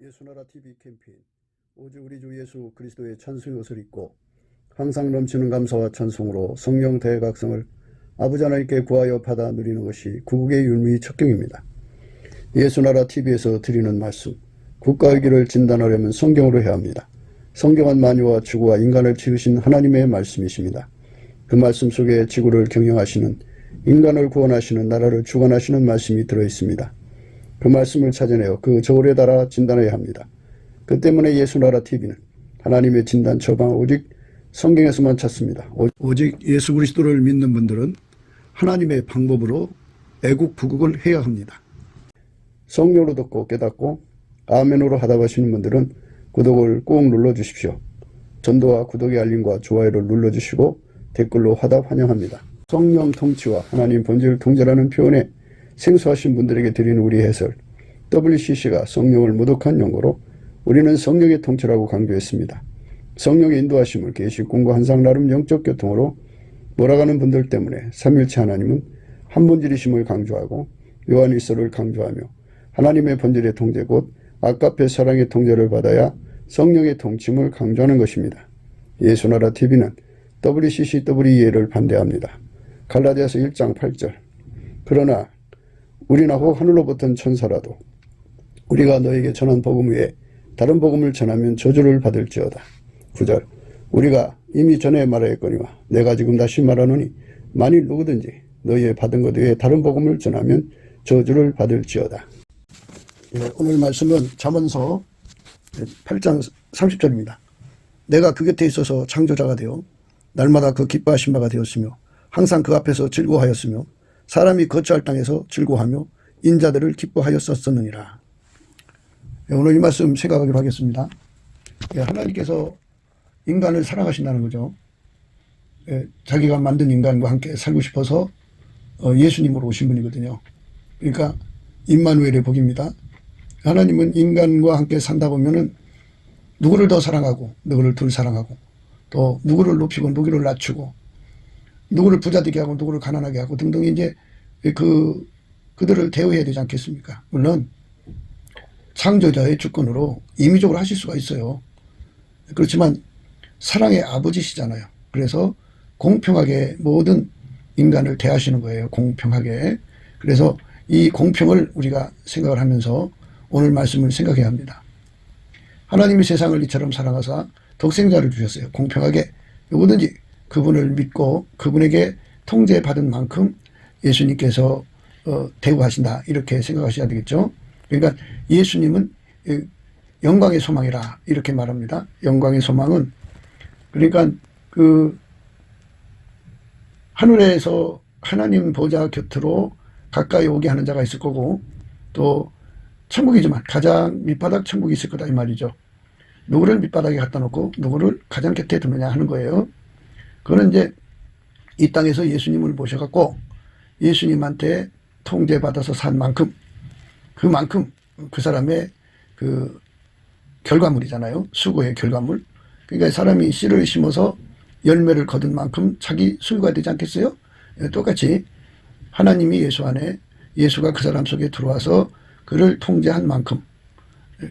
예수나라 TV 캠페인 오직 우리 주 예수 그리스도의 찬송의 옷을 입고 항상 넘치는 감사와 찬송으로 성령 대각성을 아버지 하나님께 구하여 받아 누리는 것이 구국의 율무의 척경입니다. 예수나라 TV에서 드리는 말씀, 국가의 길을 진단하려면 성경으로 해야 합니다. 성경은 만유와 지구와 인간을 지으신 하나님의 말씀이십니다. 그 말씀 속에 지구를 경영하시는, 인간을 구원하시는, 나라를 주관하시는 말씀이 들어있습니다. 그 말씀을 찾아내어 그 저울에 달아 진단해야 합니다. 그 때문에 예수나라 TV는 하나님의 진단 처방 오직 성경에서만 찾습니다. 오직 예수 그리스도를 믿는 분들은 하나님의 방법으로 애국 부국을 해야 합니다. 성령으로 듣고 깨닫고 아멘으로 하답하시는 분들은 구독을 꼭 눌러주십시오. 전도와 구독의 알림과 좋아요를 눌러주시고 댓글로 화답 환영합니다. 성령 통치와 하나님 본질 통제라는 표현에 생소하신 분들에게 드리는 우리 해설, WCC가 성령을 모독한 용어로 우리는 성령의 통치라고 강조했습니다. 성령의 인도하심을 계시꾼과 한상 나름 영적 교통으로 몰아가는 분들 때문에 삼일체 하나님은 한 본질이심을 강조하고 요한일서를 강조하며 하나님의 본질의 통제 곧 아까페 사랑의 통제를 받아야 성령의 통치임을 강조하는 것입니다. 예수나라 TV는 WCCWEA를 반대합니다. 갈라디아서 1장 8절 그러나 우리나 혹 하늘로부터 천사라도 우리가 너에게 전한 복음 외에 다른 복음을 전하면 저주를 받을지어다. 9절 우리가 이미 전에 말하였거니와 내가 지금 다시 말하노니 만일 누구든지 너희의 받은 것 외에 다른 복음을 전하면 저주를 받을지어다. 오늘 말씀은 잠언서 8장 30절입니다. 내가 그 곁에 있어서 창조자가 되어 날마다 그 기뻐하신 바가 되었으며 항상 그 앞에서 즐거워하였으며 사람이 거처할 땅에서 즐거워하며 인자들을 기뻐하였었느니라. 오늘 이 말씀 생각하기로 하겠습니다. 하나님께서 인간을 사랑하신다는 거죠. 자기가 만든 인간과 함께 살고 싶어서 예수님으로 오신 분이거든요. 그러니까 임마누엘의 복입니다. 하나님은 인간과 함께 산다 보면은 누구를 더 사랑하고 누구를 덜 사랑하고 또 누구를 높이고 누구를 낮추고 누구를 부자되게 하고 누구를 가난하게 하고 등등 이제 그들을 대우해야 되지 않겠습니까? 물론 창조자의 주권으로 임의적으로 하실 수가 있어요. 그렇지만 사랑의 아버지시잖아요. 그래서 공평하게 모든 인간을 대하시는 거예요. 공평하게. 그래서 이 공평을 우리가 생각을 하면서 오늘 말씀을 생각해야 합니다. 하나님이 세상을 이처럼 사랑하사 독생자를 주셨어요. 공평하게 누구든지 그분을 믿고 그분에게 통제받은 만큼 예수님께서 대우하신다 이렇게 생각하셔야 되겠죠. 그러니까 예수님은 영광의 소망이라 이렇게 말합니다. 영광의 소망은 그러니까 그 하늘에서 하나님 보좌 곁으로 가까이 오게 하는 자가 있을 거고 또 천국이지만 가장 밑바닥 천국이 있을 거다 이 말이죠. 누구를 밑바닥에 갖다 놓고 누구를 가장 곁에 두느냐 하는 거예요. 그거는 이제 이 땅에서 예수님을 모셔갖고 예수님한테 통제받아서 산 만큼 그만큼 그 사람의 그 결과물이잖아요. 수고의 결과물. 그러니까 사람이 씨를 심어서 열매를 거둔 만큼 자기 수유가 되지 않겠어요? 똑같이 하나님이 예수 안에 예수가 그 사람 속에 들어와서 그를 통제한 만큼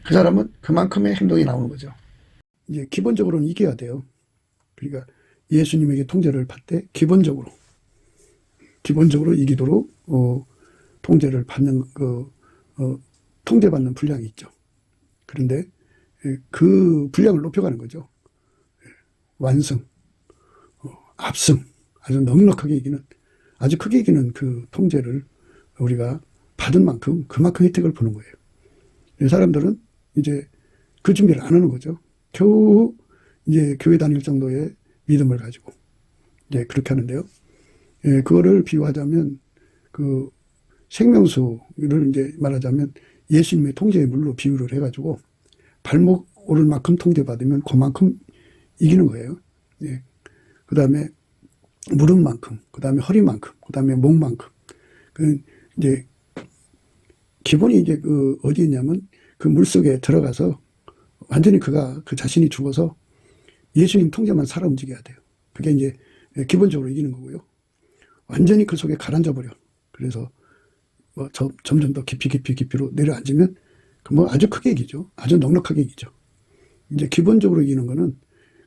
그 사람은 그만큼의 행동이 나오는 거죠. 이제 기본적으로는 이겨야 돼요. 그러니까 예수님에게 통제를 받되 기본적으로 이기도록 통제를 받는 통제받는 분량이 있죠. 그런데 그 분량을 높여가는 거죠. 완승, 압승, 아주 넉넉하게 이기는 아주 크게 이기는 그 통제를 우리가 받은 만큼 그만큼 혜택을 보는 거예요. 사람들은 이제 그 준비를 안 하는 거죠. 겨우 이제 교회 다닐 정도의 믿음을 가지고 이제 그렇게 하는데요. 그거를 비유하자면 그 생명수를 이제 말하자면 예수님의 통제의 물로 비유를 해가지고 발목 오를 만큼 통제받으면 그만큼 이기는 거예요. 그 다음에 무릎만큼, 그 다음에 허리만큼, 그 다음에 목만큼. 이제 기본이 이제 어디 있냐면 그 물속에 들어가서 완전히 그 자신이 죽어서 예수님 통제만 살아 움직여야 돼요. 그게 이제 기본적으로 이기는 거고요. 완전히 그 속에 가라앉아 버려. 그래서 점점 더 깊이로 내려앉으면 뭐 아주 크게 이기죠. 아주 넉넉하게 이기죠. 이제 기본적으로 이기는 거는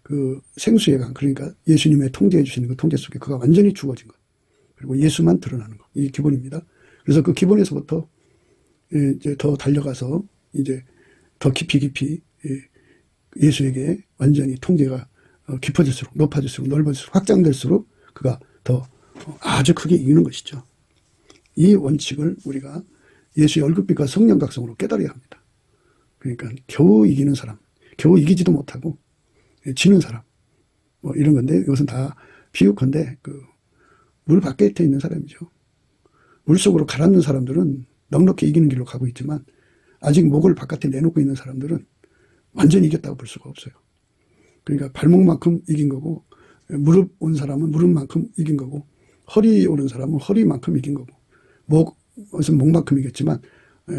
그 생수의 강, 그러니까 예수님의 통제해 주시는 그 통제 속에 그가 완전히 죽어진 것. 그리고 예수만 드러나는 것. 이게 기본입니다. 그래서 그 기본에서부터 이제 더 달려가서 이제 더 깊이 예수에게 완전히 통제가 깊어질수록, 높아질수록, 넓어질수록, 확장될수록 그가 더 아주 크게 이기는 것이죠. 이 원칙을 우리가 예수의 얼굴빛과 성령 각성으로 깨달아야 합니다. 그러니까 겨우 이기는 사람, 겨우 이기지도 못하고 지는 사람, 뭐 이런 건데, 이것은 다 비유컨대 물 밖에 있는 사람이죠. 물 속으로 가라앉는 사람들은 넉넉히 이기는 길로 가고 있지만, 아직 목을 바깥에 내놓고 있는 사람들은 완전히 이겼다고 볼 수가 없어요. 그러니까 발목만큼 이긴 거고, 무릎 온 사람은 무릎만큼 이긴 거고, 허리 오는 사람은 허리만큼 이긴 거고, 목은 목만큼 이겼지만,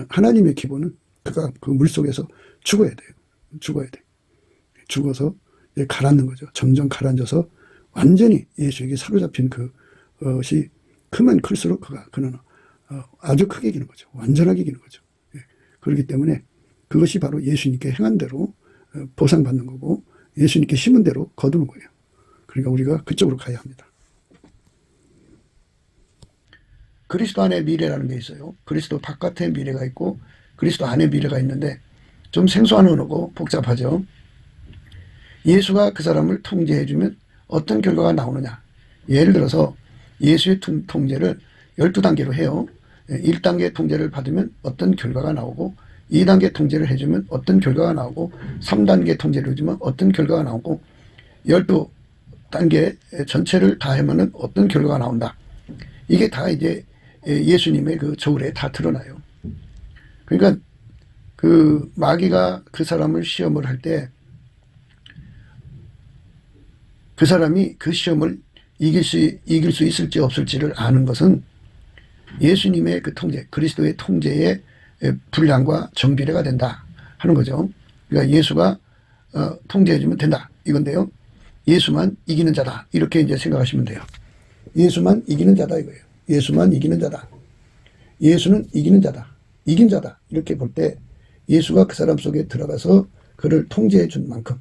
하나님의 기본은 그가 그 물 속에서 죽어야 돼요. 죽어야 돼. 죽어서 가라앉는 거죠. 점점 가라앉아서 완전히 예수에게 사로잡힌 그것이 크면 클수록 그는 아주 크게 이기는 거죠. 완전하게 이기는 거죠. 그렇기 때문에 그것이 바로 예수님께 행한 대로 보상받는 거고, 예수님께 심은 대로 거두는 거예요. 그러니까 우리가 그쪽으로 가야 합니다. 그리스도 안에 미래라는 게 있어요. 그리스도 바깥에 미래가 있고 그리스도 안에 미래가 있는데 좀 생소한 언어고 복잡하죠. 예수가 그 사람을 통제해주면 어떤 결과가 나오느냐. 예를 들어서 예수의 통제를 12단계로 해요. 1단계 통제를 받으면 어떤 결과가 나오고, 2단계 통제를 해주면 어떤 결과가 나오고, 3단계 통제를 해주면 어떤 결과가 나오고, 12단계 전체를 다 하면은 어떤 결과가 나온다. 이게 다 이제 예수님의 그 저울에 다 드러나요. 그러니까 그 마귀가 그 사람을 시험을 할 때 그 사람이 그 시험을 이길 수 있을지 없을지를 아는 것은 예수님의 그 통제, 그리스도의 통제의 분량과 정비례가 된다 하는 거죠. 그러니까 예수가 통제해주면 된다 이건데요. 예수만 이기는 자다 이렇게 이제 생각하시면 돼요. 예수만 이기는 자다 이거예요. 예수만 이기는 자다. 예수는 이기는 자다. 이긴 자다. 이렇게 볼 때 예수가 그 사람 속에 들어가서 그를 통제해 준 만큼,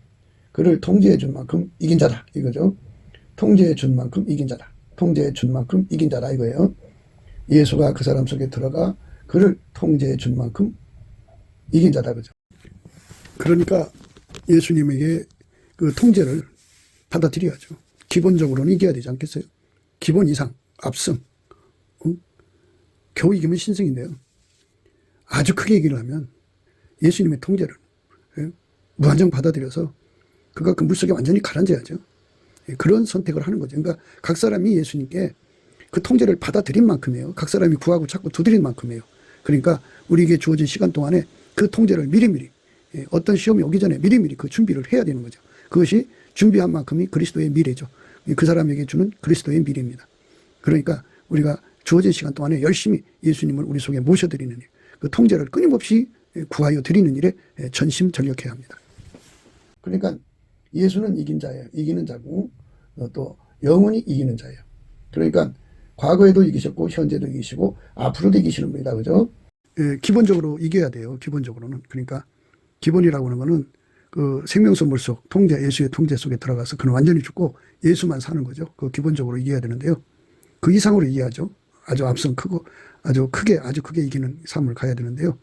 그를 통제해 준 만큼 이긴 자다 이거죠. 통제해 준 만큼 이긴 자다. 통제해 준 만큼 이긴 자다 이거예요. 예수가 그 사람 속에 들어가 그를 통제해 준 만큼 이긴 자다 그죠. 그러니까 예수님에게 그 통제를 받아들여야죠. 기본적으로는 이겨야 되지 않겠어요? 기본 이상, 압승. 겨우 이기면 신승인데요. 아주 크게 이기려면 예수님의 통제를 무한정 받아들여서 그가 그 물속에 완전히 가라앉아야죠. 그런 선택을 하는 거죠. 그러니까 각 사람이 예수님께 그 통제를 받아들인 만큼이에요. 각 사람이 구하고 찾고 두드린 만큼이에요. 그러니까 우리에게 주어진 시간 동안에 그 통제를 미리미리, 어떤 시험이 오기 전에 미리미리 그 준비를 해야 되는 거죠. 그것이 준비한 만큼이 그리스도의 미래죠. 그 사람에게 주는 그리스도의 미래입니다. 그러니까 우리가 주어진 시간 동안에 열심히 예수님을 우리 속에 모셔드리는 일, 그 통제를 끊임없이 구하여 드리는 일에 전심전력해야 합니다. 그러니까 예수는 이긴 자예요. 이기는 자고 또 영원히 이기는 자예요. 그러니까 과거에도 이기셨고 현재도 이기시고 앞으로도 이기시는 분이다. 그죠? 기본적으로 이겨야 돼요. 기본적으로는. 그러니까 기본이라고 하는 거는 그 생명수 물속 통제, 예수의 통제 속에 들어가서 그는 완전히 죽고 예수만 사는 거죠. 그 기본적으로 이겨야 되는데요. 그 이상으로 이겨야죠. 아주 앞선 크고 아주 크게 이기는 삶을 가야 되는데요.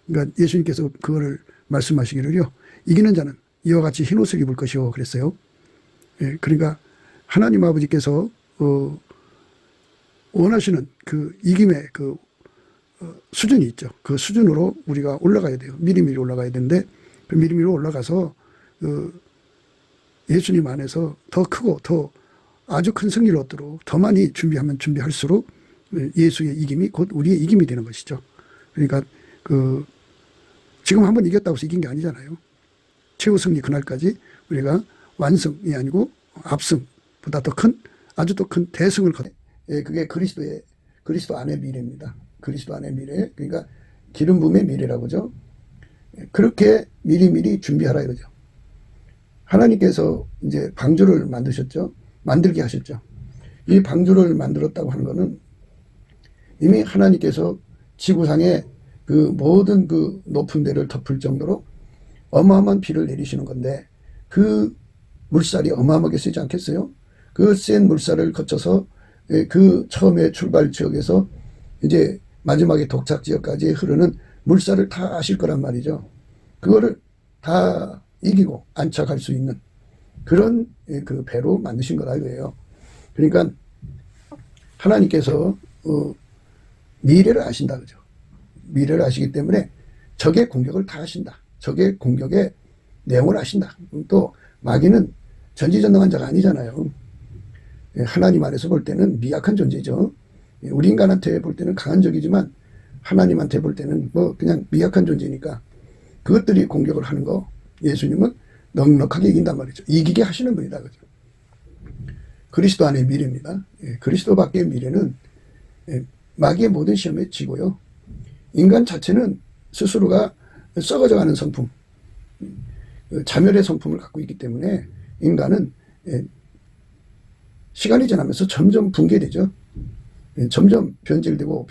그러니까 예수님께서 그거를 말씀하시기를요. 이기는 자는 이와 같이 흰옷을 입을 것이요 그랬어요. 그러니까 하나님 아버지께서 원하시는 그 이김의 그 수준이 있죠. 그 수준으로 우리가 올라가야 돼요. 미리미리 올라가야 되는데 그 미리미리 올라가서 예수님 안에서 더 크고 더 아주 큰 승리를 얻도록 더 많이 준비하면 준비할수록 예수의 이김이 곧 우리의 이김이 되는 것이죠. 그러니까 지금 한번 이겼다고 해서 이긴 게 아니잖아요. 최후 승리 그날까지 우리가 완승이 아니고 압승보다 더 큰 아주 더 큰 대승을 거둬. 그게 그리스도 안의 미래입니다. 그리스도 안의 미래. 그러니까 기름 부음의 미래라고 하죠. 그렇게 미리미리 준비하라 이거죠. 하나님께서 이제 방주를 만드셨죠. 만들게 하셨죠. 이 방주를 만들었다고 하는 거는 이미 하나님께서 지구상에 그 모든 그 높은 데를 덮을 정도로 어마어마한 비를 내리시는 건데 그 물살이 어마어마하게 세지 않겠어요? 그 센 물살을 거쳐서 그 처음에 출발 지역에서 이제 마지막에 도착 지역까지 흐르는 물살을 다 아실 거란 말이죠. 그거를 다 이기고 안착할 수 있는 그런 그 배로 만드신 거라 이거예요. 그러니까 하나님께서 미래를 아신다 그죠. 미래를 아시기 때문에 적의 공격을 다 아신다. 적의 공격의 내용을 아신다. 또 마귀는 전지전능한 자가 아니잖아요. 하나님 안에서 볼 때는 미약한 존재죠. 우리 인간한테 볼 때는 강한 적이지만 하나님한테 볼 때는 뭐 그냥 미약한 존재니까 그것들이 공격을 하는 거 예수님은 넉넉하게 이긴단 말이죠. 이기게 하시는 분이다 그죠. 그리스도 안의 미래입니다. 그리스도 밖의 미래는 마귀의 모든 시험에 지고요. 인간 자체는 스스로가 썩어져가는 성품, 자멸의 성품을 갖고 있기 때문에 인간은 시간이 지나면서 점점 붕괴되죠. 점점 변질되고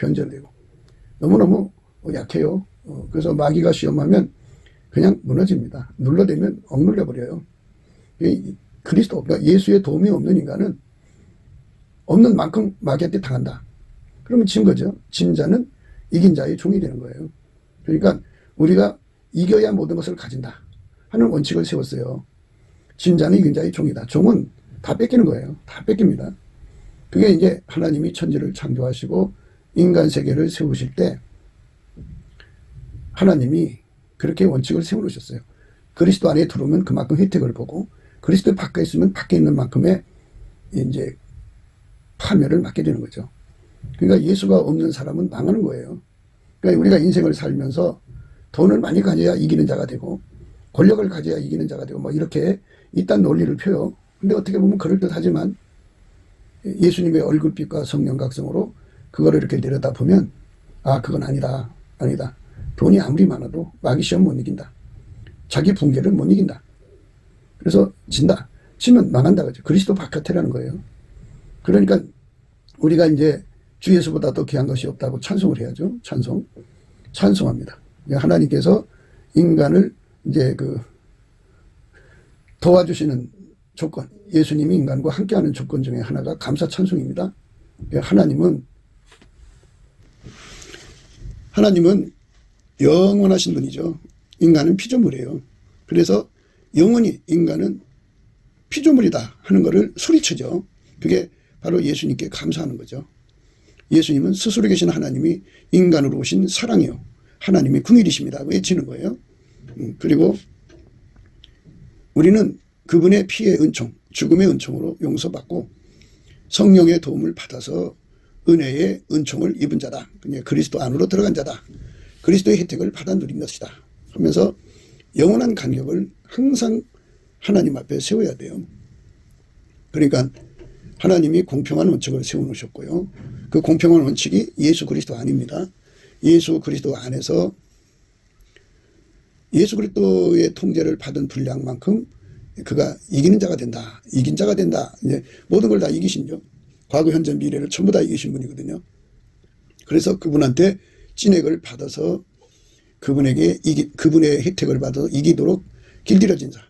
너무너무 약해요. 그래서 마귀가 시험하면 그냥 무너집니다. 눌러대면 억눌려 버려요. 그리스도, 그러니까 예수의 도움이 없는 인간은 없는 만큼 마귀한테 당한다. 그러면 진 거죠. 진 자는 이긴 자의 종이 되는 거예요. 그러니까 우리가 이겨야 모든 것을 가진다 하는 원칙을 세웠어요. 진 자는 이긴 자의 종이다. 종은 다 뺏기는 거예요. 다 뺏깁니다. 그게 이제 하나님이 천지를 창조하시고 인간 세계를 세우실 때 하나님이 그렇게 원칙을 세워놓으셨어요. 그리스도 안에 들어오면 그만큼 혜택을 보고 그리스도 밖에 있으면 밖에 있는 만큼의 이제 파멸을 맞게 되는 거죠. 그러니까 예수가 없는 사람은 망하는 거예요. 그러니까 우리가 인생을 살면서 돈을 많이 가져야 이기는 자가 되고 권력을 가져야 이기는 자가 되고 뭐 이렇게 이딴 논리를 펴요. 근데 어떻게 보면 그럴듯하지만 예수님의 얼굴빛과 성령 각성으로 그거를 이렇게 내려다보면 아 그건 아니다. 돈이 아무리 많아도 마귀 시험 못 이긴다. 자기 붕괴를 못 이긴다. 그래서 진다. 지면 망한다 그죠. 그리스도 바깥이라는 거예요. 그러니까 우리가 이제 주 예수보다 더 귀한 것이 없다고 찬송을 해야죠. 찬송합니다. 하나님께서 인간을 이제 그 도와주시는 조건, 예수님이 인간과 함께하는 조건 중에 하나가 감사 찬송입니다. 하나님은 영원하신 분이죠. 인간은 피조물이에요. 그래서 영원히 인간은 피조물이다 하는 것을 소리치죠. 그게 바로 예수님께 감사하는 거죠. 예수님은 스스로 계신 하나님이 인간으로 오신 사랑이요. 하나님의 궁일이십니다. 외치는 거예요. 그리고 우리는 그분의 피의 은총, 죽음의 은총으로 용서받고 성령의 도움을 받아서 은혜의 은총을 입은 자다. 그냥 그리스도 안으로 들어간 자다. 그리스도의 혜택을 받아 누린 것이다. 하면서 영원한 간격을 항상 하나님 앞에 세워야 돼요. 그러니까 하나님이 공평한 원칙을 세워놓으셨고요. 그 공평한 원칙이 예수 그리스도 안입니다. 예수 그리스도 안에서 예수 그리스도의 통제를 받은 분량만큼 그가 이기는 자가 된다. 이긴 자가 된다. 이제 모든 걸 다 이기신죠. 과거, 현재, 미래를 전부 다 이기신 분이거든요. 그래서 그분한테 진액을 받아서 그분의 혜택을 받아서 이기도록 길들여진 자.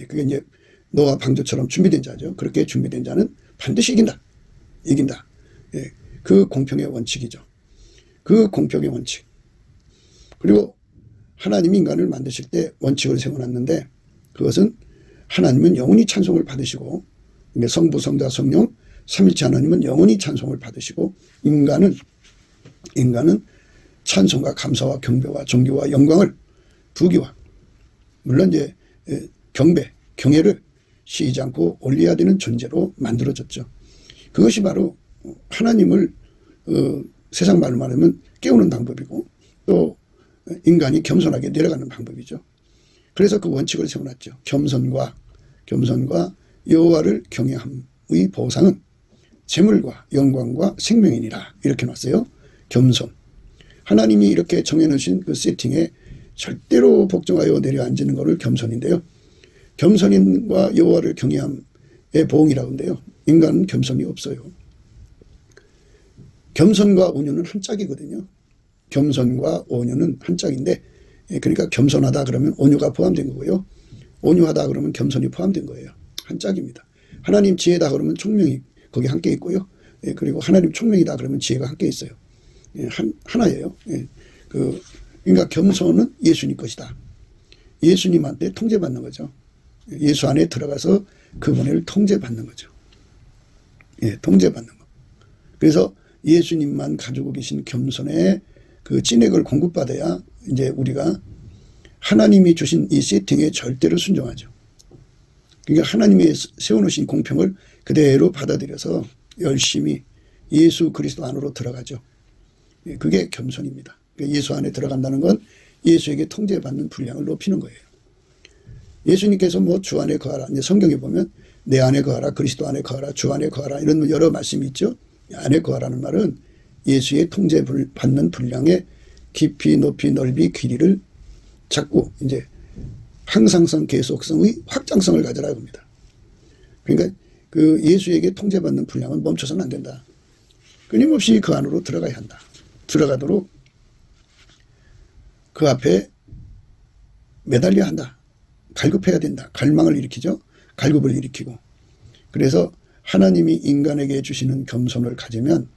그게 이제 노아 방주처럼 준비된 자죠. 그렇게 준비된 자는 반드시 이긴다. 그 공평의 원칙이죠. 그 공평의 원칙. 그리고 하나님이 인간을 만드실 때 원칙을 세워놨는데 그것은 하나님은 영원히 찬송을 받으시고 성부, 성자, 성령 삼일체 하나님은 영원히 찬송을 받으시고 인간은 찬송과 감사와 경배와 존귀와 영광을 부귀와 물론 이제 경애를 쉬지 않고 올려야 되는 존재로 만들어졌죠. 그것이 바로 하나님을 세상 말로 말하면 깨우는 방법이고 또 인간이 겸손하게 내려가는 방법이죠. 그래서 그 원칙을 세워놨죠. 겸손과 여호와를 경외함의 보상은 재물과 영광과 생명이니라 이렇게 놨어요. 겸손. 하나님이 이렇게 정해놓으신 그 세팅에 절대로 복종하여 내려앉는 것을 겸손인데요. 겸손인과 여호와를 경외함의 보응이라고 하는데요. 인간은 겸손이 없어요. 겸손과 온유는 한 짝이거든요. 겸손과 온유는 한 짝인데, 그러니까 겸손하다 그러면 온유가 포함된 거고요. 온유하다 그러면 겸손이 포함된 거예요. 한 짝입니다. 하나님 지혜다 그러면 총명이 거기 함께 있고요. 그리고 하나님 총명이다 그러면 지혜가 함께 있어요. 하나예요. 그러니까 겸손은 예수님 것이다. 예수님한테 통제받는 거죠. 예수 안에 들어가서 그분을 통제받는 거죠. 통제받는 거. 그래서 예수님만 가지고 계신 겸손의 그 찐액을 공급받아야 이제 우리가 하나님이 주신 이 세팅에 절대로 순종하죠. 그러니까 하나님이 세워놓으신 공평을 그대로 받아들여서 열심히 예수 그리스도 안으로 들어가죠. 그게 겸손입니다. 예수 안에 들어간다는 건 예수에게 통제받는 분량을 높이는 거예요. 예수님께서 뭐 주 안에 거하라. 이제 성경에 보면 내 안에 거하라, 그리스도 안에 거하라, 주 안에 거하라 이런 여러 말씀이 있죠. 안에 거하라는 말은 예수의 통제받는 분량의 깊이, 높이, 넓이, 길이를 자꾸 이제 항상성, 계속성의 확장성을 가져라 겁니다. 그러니까 그 예수에게 통제받는 분량은 멈춰서는 안 된다. 끊임없이 그 안으로 들어가야 한다. 들어가도록 그 앞에 매달려야 한다. 갈급해야 된다. 갈망을 일으키죠. 갈급을 일으키고. 그래서 하나님이 인간에게 주시는 겸손을 가지면,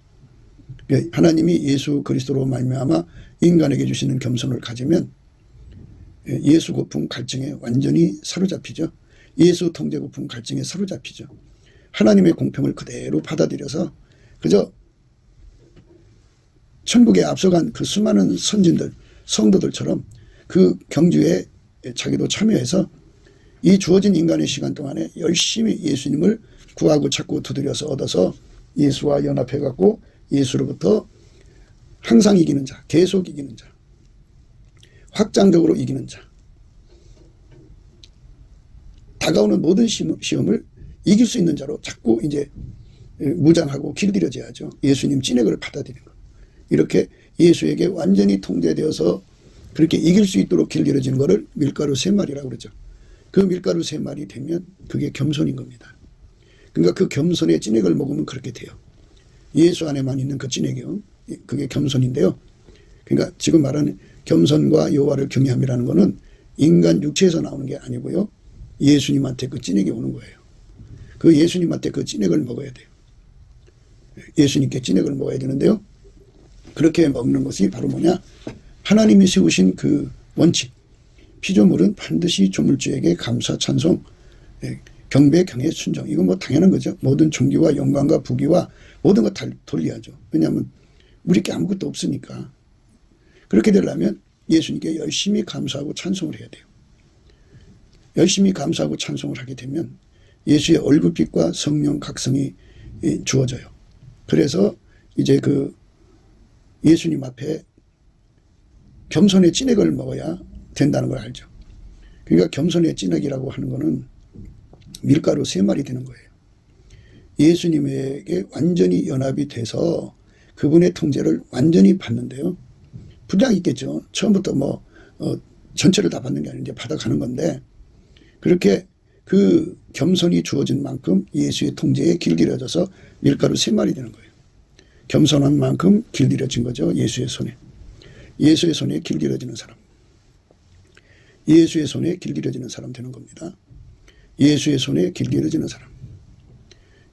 하나님이 예수 그리스도로 말미암아 인간에게 주시는 겸손을 가지면 예수 고품 갈증에 완전히 사로잡히죠. 예수 통제 고품 갈증에 사로잡히죠. 하나님의 공평을 그대로 받아들여서 그저 천국에 앞서간 그 수많은 선진들, 성도들처럼 그 경주에 자기도 참여해서 이 주어진 인간의 시간 동안에 열심히 예수님을 구하고 찾고 두드려서 얻어서 예수와 연합해갖고 예수로부터 항상 이기는 자, 계속 이기는 자, 확장적으로 이기는 자, 다가오는 모든 시험을 이길 수 있는 자로 자꾸 이제 무장하고 길들여져야죠. 예수님 찐액을 받아들이는 것. 이렇게 예수에게 완전히 통제되어서 그렇게 이길 수 있도록 길들여지는 것을 밀가루 3마리라고 그러죠. 그 밀가루 3마리 되면 그게 겸손인 겁니다. 그러니까 그 겸손의 찐액을 먹으면 그렇게 돼요. 예수 안에만 있는 그 찐액이요. 그게 겸손인데요. 그러니까 지금 말하는 겸손과 여호와를 경외함이라는 것은 인간 육체에서 나오는 게 아니고요. 예수님한테 그 찐액이 오는 거예요. 그 예수님한테 그 찐액을 먹어야 돼요. 예수님께 찐액을 먹어야 되는데요. 그렇게 먹는 것이 바로 뭐냐? 하나님이 세우신 그 원칙. 피조물은 반드시 조물주에게 감사, 찬송, 경배, 경외, 순종. 이건 뭐 당연한 거죠. 모든 존귀와 영광과 부귀와 모든 것 다 돌려야죠. 왜냐하면 우리께 아무것도 없으니까. 그렇게 되려면 예수님께 열심히 감사하고 찬송을 해야 돼요. 열심히 감사하고 찬송을 하게 되면 예수의 얼굴빛과 성령 각성이 주어져요. 그래서 이제 그 예수님 앞에 겸손의 찐액을 먹어야 된다는 걸 알죠. 그러니까 겸손의 찐액이라고 하는 거는 밀가루 3마리 되는 거예요. 예수님에게 완전히 연합이 돼서 그분의 통제를 완전히 받는데요. 분량이 있겠죠. 처음부터 전체를 다 받는 게 아니라 이제 받아가는 건데, 그렇게 그 겸손이 주어진 만큼 예수의 통제에 길들여져서 밀가루 3마리 되는 거예요. 겸손한 만큼 길들여진 거죠. 예수의 손에. 예수의 손에 길들여지는 사람. 예수의 손에 길들여지는 사람 되는 겁니다. 예수의 손에 길들여지는 사람.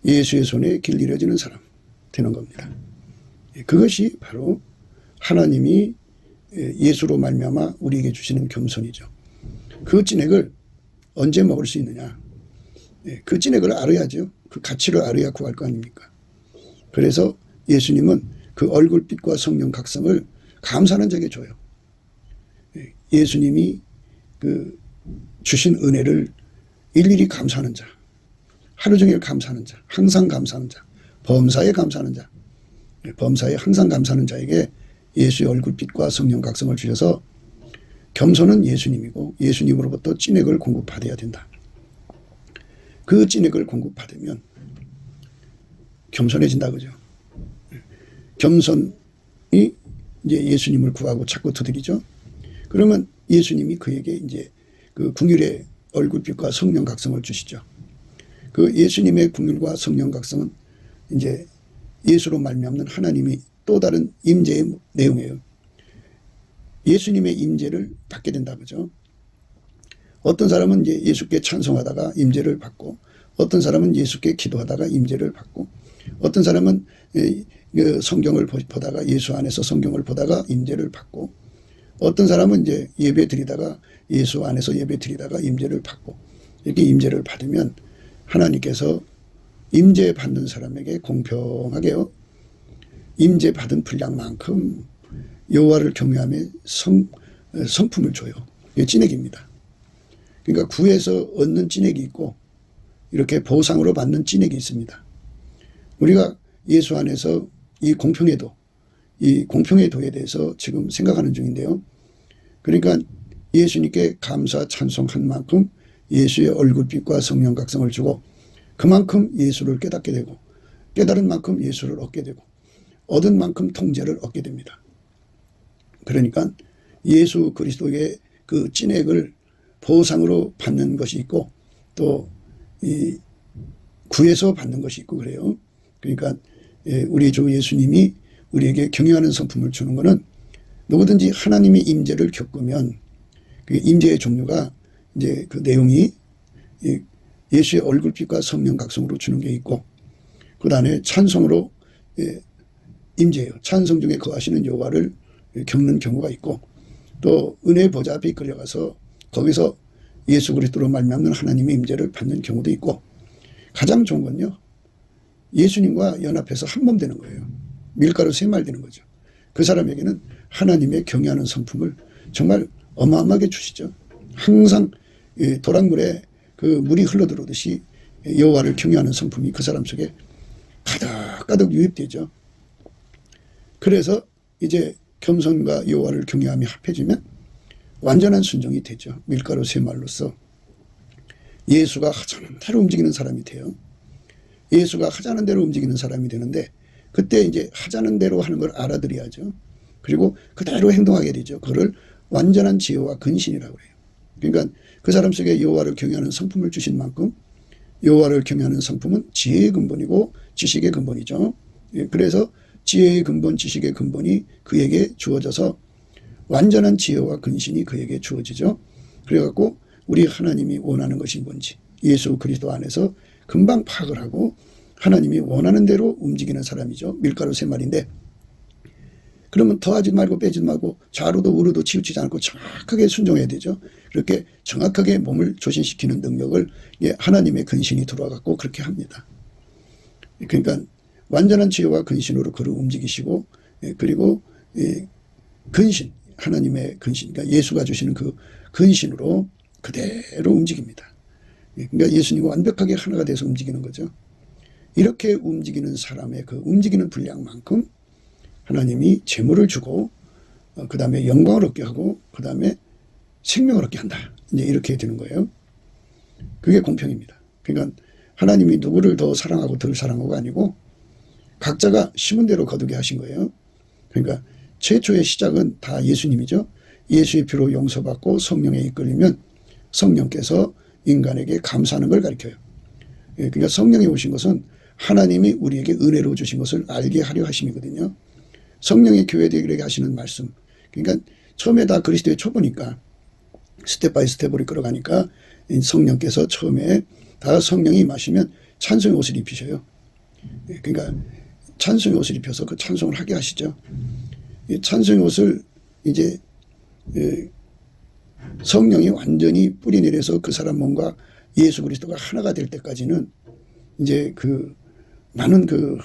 예수의 손에 길들여지는 사람 되는 겁니다. 그것이 바로 하나님이 예수로 말미암아 우리에게 주시는 겸손이죠. 그 찐액을 언제 먹을 수 있느냐? 그 찐액을 알아야죠. 그 가치를 알아야 구할 거 아닙니까? 그래서 예수님은 그 얼굴빛과 성령 각성을 감사하는 자에게 줘요. 예수님이 그 주신 은혜를 일일이 감사하는 자, 하루 종일 감사하는 자, 항상 감사하는 자, 범사에 감사하는 자, 범사에 항상 감사하는 자에게 예수의 얼굴빛과 성령 각성을 주셔서 겸손은 예수님이고 예수님으로부터 찐액을 공급받아야 된다. 그 찐액을 공급받으면 겸손해진다 그죠. 겸손이 이제 예수님을 구하고 찾고 두드리죠. 그러면 예수님이 그에게 이제 그 긍휼의 얼굴빛과 성령 각성을 주시죠. 그 예수님의 긍휼과 성령 각성은 이제 예수로 말미암는 하나님이 또 다른 임재의 내용이에요. 예수님의 임재를 받게 된다 그죠. 어떤 사람은 이제 예수께 찬송하다가 임재를 받고, 어떤 사람은 예수께 기도하다가 임재를 받고, 어떤 사람은 성경을 보다가 예수 안에서 성경을 보다가 임재를 받고, 어떤 사람은 이제 예배 드리다가 예수 안에서 예배 드리다가 임재를 받고, 이렇게 임재를 받으면 하나님께서 임재 받는 사람에게 공평하게요, 임재 받은 분량만큼 여호와를 경외함에 성품을 줘요. 이게 찐액입니다. 그러니까 구에서 얻는 찐액이 있고 이렇게 보상으로 받는 찐액이 있습니다. 우리가 예수 안에서 이 공평의 도에 대해서 지금 생각하는 중인데요. 그러니까 예수님께 감사 찬송한 만큼 예수의 얼굴빛과 성령 각성을 주고, 그만큼 예수를 깨닫게 되고, 깨달은 만큼 예수를 얻게 되고, 얻은 만큼 통제를 얻게 됩니다. 그러니까 예수 그리스도의 그 찐액을 보상으로 받는 것이 있고, 또 이 구에서 받는 것이 있고 그래요. 그러니까 우리 주 예수님이 우리에게 경영하는 성품을 주는 것은, 누구든지 하나님의 임재를 겪으면 그 임재의 종류가 이제 그 내용이 예수의 얼굴빛과 성령 각성으로 주는 게 있고, 그 다음에 찬송으로 임재예요. 찬송 중에 거하시는 여호와를 겪는 경우가 있고, 또 은혜의 보좌 앞에 끌려가서 거기서 예수 그리스도로 말미암는 하나님의 임재를 받는 경우도 있고, 가장 좋은 건요, 예수님과 연합해서 한 몸 되는 거예요. 밀가루 세 말 되는 거죠. 그 사람에게는 하나님의 경외하는 성품을 정말 어마어마하게 주시죠. 항상 도랑물에 그 물이 흘러들어오듯이 여호와를 경외하는 성품이 그 사람 속에 가득가득 유입되죠. 그래서 이제 겸손과 여호와를 경외함이 합해지면 완전한 순종이 되죠. 밀가루 세 말로서 예수가 하자는 대로 움직이는 사람이 돼요. 예수가 하자는 대로 움직이는 사람이 되는데, 그때 이제 하자는 대로 하는 걸 알아들어야죠. 그리고 그대로 행동하게 되죠. 그걸 완전한 지혜와 근신이라고 해요. 그러니까 그 사람 속에 여호와를 경외하는 성품을 주신 만큼, 여호와를 경외하는 성품은 지혜의 근본이고 지식의 근본이죠. 그래서 지혜의 근본, 지식의 근본이 그에게 주어져서 완전한 지혜와 근신이 그에게 주어지죠. 그래갖고 우리 하나님이 원하는 것이 뭔지 예수 그리스도 안에서 금방 파악을 하고 하나님이 원하는 대로 움직이는 사람이죠. 밀가루 세 마리인데, 그러면 더하지 말고 빼지 말고 좌로도 우로도 치우치지 않고 정확하게 순종해야 되죠. 그렇게 정확하게 몸을 조신시키는 능력을 하나님의 근신이 들어와갖고 그렇게 합니다. 그러니까 완전한 지혜와 근신으로 그를 움직이시고, 그리고 근신, 하나님의 근신, 그러니까 예수가 주시는 그 근신으로 그대로 움직입니다. 그러니까 예수님과 완벽하게 하나가 돼서 움직이는 거죠. 이렇게 움직이는 사람의 그 움직이는 분량만큼 하나님이 재물을 주고, 그 다음에 영광을 얻게 하고, 그 다음에 생명을 얻게 한다. 이제 이렇게 되는 거예요. 그게 공평입니다. 그러니까 하나님이 누구를 더 사랑하고 덜 사랑하고가 아니고 각자가 심은 대로 거두게 하신 거예요. 그러니까 최초의 시작은 다 예수님이죠. 예수의 피로 용서받고 성령에 이끌리면 성령께서 인간에게 감사하는 걸 가르쳐요. 그러니까 성령이 오신 것은 하나님이 우리에게 은혜로 주신 것을 알게 하려 하심이거든요. 성령의 교회되게 하시는 말씀. 그러니까 처음에 다 그리스도의 초보니까 스텝 바이 스텝으로 이끌어가니까 성령께서 처음에 다 성령이 임하시면 찬송의 옷을 입히셔요. 그러니까 찬송의 옷을 입혀서 그 찬송을 하게 하시죠. 찬송의 옷을 이제 성령이 완전히 뿌리 내려서 그 사람 몸과 예수 그리스도가 하나가 될 때까지는 이제 그 많은 그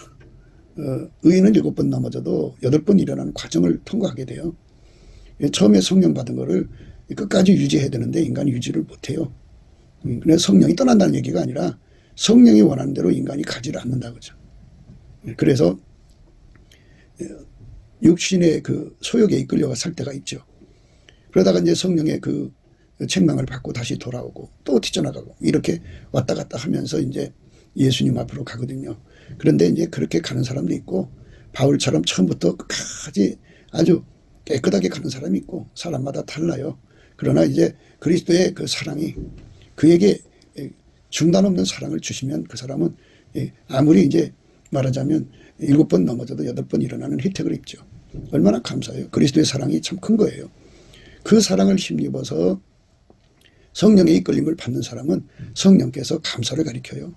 의인은 7번 넘어져도 8번 일어나는 과정을 통과하게 돼요. 처음에 성령 받은 거를 끝까지 유지해야 되는데 인간이 유지를 못해요. 그래서 성령이 떠난다는 얘기가 아니라 성령이 원하는 대로 인간이 가지를 않는다 그죠. 그래서 육신의 그 소욕에 이끌려가 살 때가 있죠. 그러다가 이제 성령의 그 책망을 받고 다시 돌아오고 또 뒤져나가고 이렇게 왔다 갔다 하면서 이제 예수님 앞으로 가거든요. 그런데 이제 그렇게 가는 사람도 있고 바울처럼 처음부터 끝까지 아주 깨끗하게 가는 사람이 있고 사람마다 달라요. 그러나 이제 그리스도의 그 사랑이 그에게 중단 없는 사랑을 주시면 그 사람은 아무리 이제 말하자면 7번 넘어져도 8번 일어나는 혜택을 입죠. 얼마나 감사해요. 그리스도의 사랑이 참 큰 거예요. 그 사랑을 힘입어서 성령의 이끌림을 받는 사람은 성령께서 감사를 가리켜요.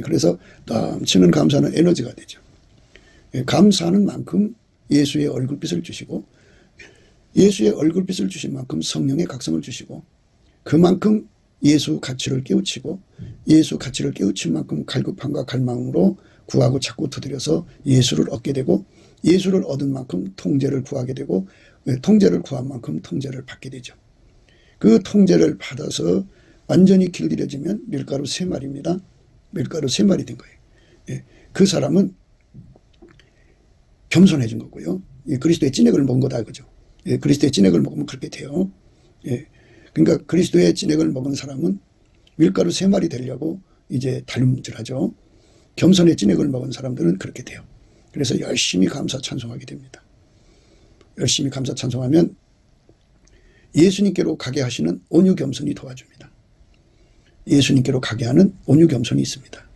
그래서 넘치는 감사는 에너지가 되죠. 감사하는 만큼 예수의 얼굴빛을 주시고 예수의 얼굴빛을 주신 만큼 성령의 각성을 주시고 그만큼 예수 가치를 깨우치고 예수 가치를 깨우친 만큼 갈급함과 갈망으로 구하고 찾고 두드려서 예수를 얻게 되고 예수를 얻은 만큼 통제를 구하게 되고 통제를 구한 만큼 통제를 받게 되죠. 그 통제를 받아서 완전히 길들여지면 밀가루 3마리입니다. 밀가루 3마리 된 거예요. 그 사람은 겸손해진 거고요. 그리스도의 찐액을 먹은 거다 그죠. 그리스도의 찐액을 먹으면 그렇게 돼요. 그러니까 그리스도의 찐액을 먹은 사람은 밀가루 3마리 되려고 이제 달림질하죠. 겸손의 찐액을 먹은 사람들은 그렇게 돼요. 그래서 열심히 감사 찬송하게 됩니다. 열심히 감사 찬송하면 예수님께로 가게 하시는 온유 겸손이 도와줍니다. 예수님께로 가게 하는 온유 겸손이 있습니다.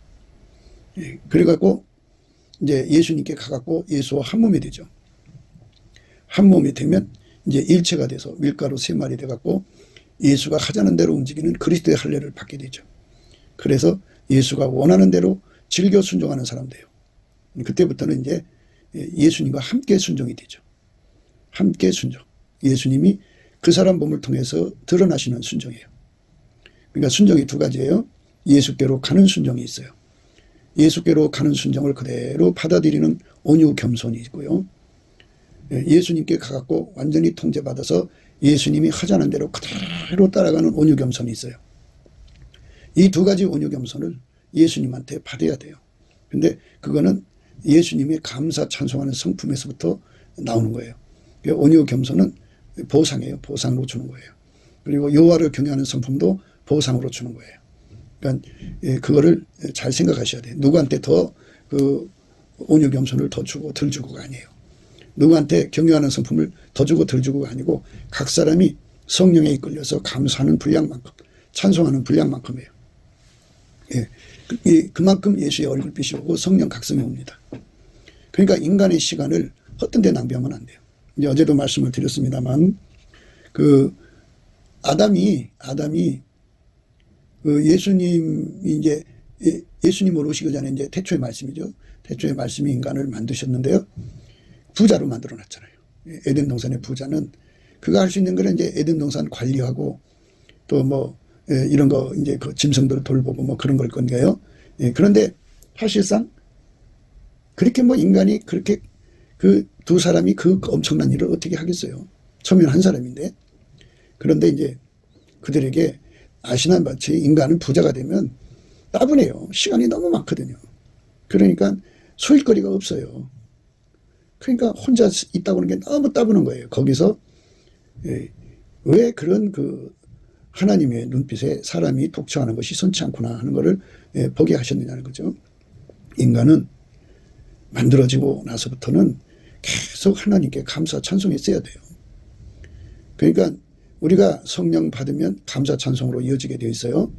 그래갖고 이제 예수님께 가갖고 예수와 한 몸이 되죠. 한 몸이 되면 이제 일체가 돼서 밀가루 3마리 돼갖고 예수가 하자는 대로 움직이는 그리스도의 할례를 받게 되죠. 그래서 예수가 원하는 대로 즐겨 순종하는 사람 돼요. 그때부터는 이제 예수님과 함께 순종이 되죠. 함께 순종. 예수님이 그 사람 몸을 통해서 드러나시는 순종이에요. 그러니까 순종이 2가지예요. 예수께로 가는 순종이 있어요. 예수께로 가는 순종을 그대로 받아들이는 온유 겸손이 있고요. 예수님께 가갖고 완전히 통제받아서 예수님이 하자는 대로 그대로 따라가는 온유 겸손이 있어요. 이 2가지 온유 겸손을 예수님한테 받아야 돼요. 근데 그거는 예수님의 감사 찬송하는 성품에서부터 나오는 거예요. 온유 겸손은 보상이에요. 보상으로 주는 거예요. 그리고 여호와를 경외하는 성품도 보상으로 주는 거예요. 그러니까 그거를 잘 생각하셔야 돼요. 누구한테 더 그 온유 겸손을 더 주고 덜 주고가 아니에요. 누구한테 경외하는 성품을 더 주고 덜 주고가 아니고 각 사람이 성령에 이끌려서 감사하는 분량만큼 찬송하는 분량만큼이에요. 그만큼 예수의 얼굴빛이 오고 성령 각성이 옵니다. 그러니까 인간의 시간을 헛된 데 낭비하면 안 돼요. 이제 어제도 말씀을 드렸습니다만 그 아담이 그 예수님이 이제 예수님을 오시기 전에 이제 태초의 말씀이죠. 태초의 말씀이 인간을 만드셨는데요. 부자로 만들어 놨잖아요. 에덴 동산의 부자는 그가 할 수 있는 거는 이제 에덴 동산 관리하고 또 뭐 이런 거 이제 그 짐승들 돌보고 뭐 그런 걸 건데요. 그런데 사실상 그렇게 뭐 인간이 그렇게 그 2사람이 그 엄청난 일을 어떻게 하겠어요. 처음에는 한 사람인데. 그런데 이제 그들에게 아시나마치 인간은 부자가 되면 따분해요. 시간이 너무 많거든요. 그러니까 소일거리가 없어요. 그러니까 혼자 있다고 하는 게 너무 따분한 거예요. 거기서 왜 그런 그 하나님의 눈빛에 사람이 독처하는 것이 선치 않구나 하는 것을 보게 하셨느냐는 거죠. 인간은 만들어지고 나서부터는 계속 하나님께 감사 찬송했어야 돼요. 그러니까 우리가 성령 받으면 감사 찬송으로 이어지게 되어 있어요.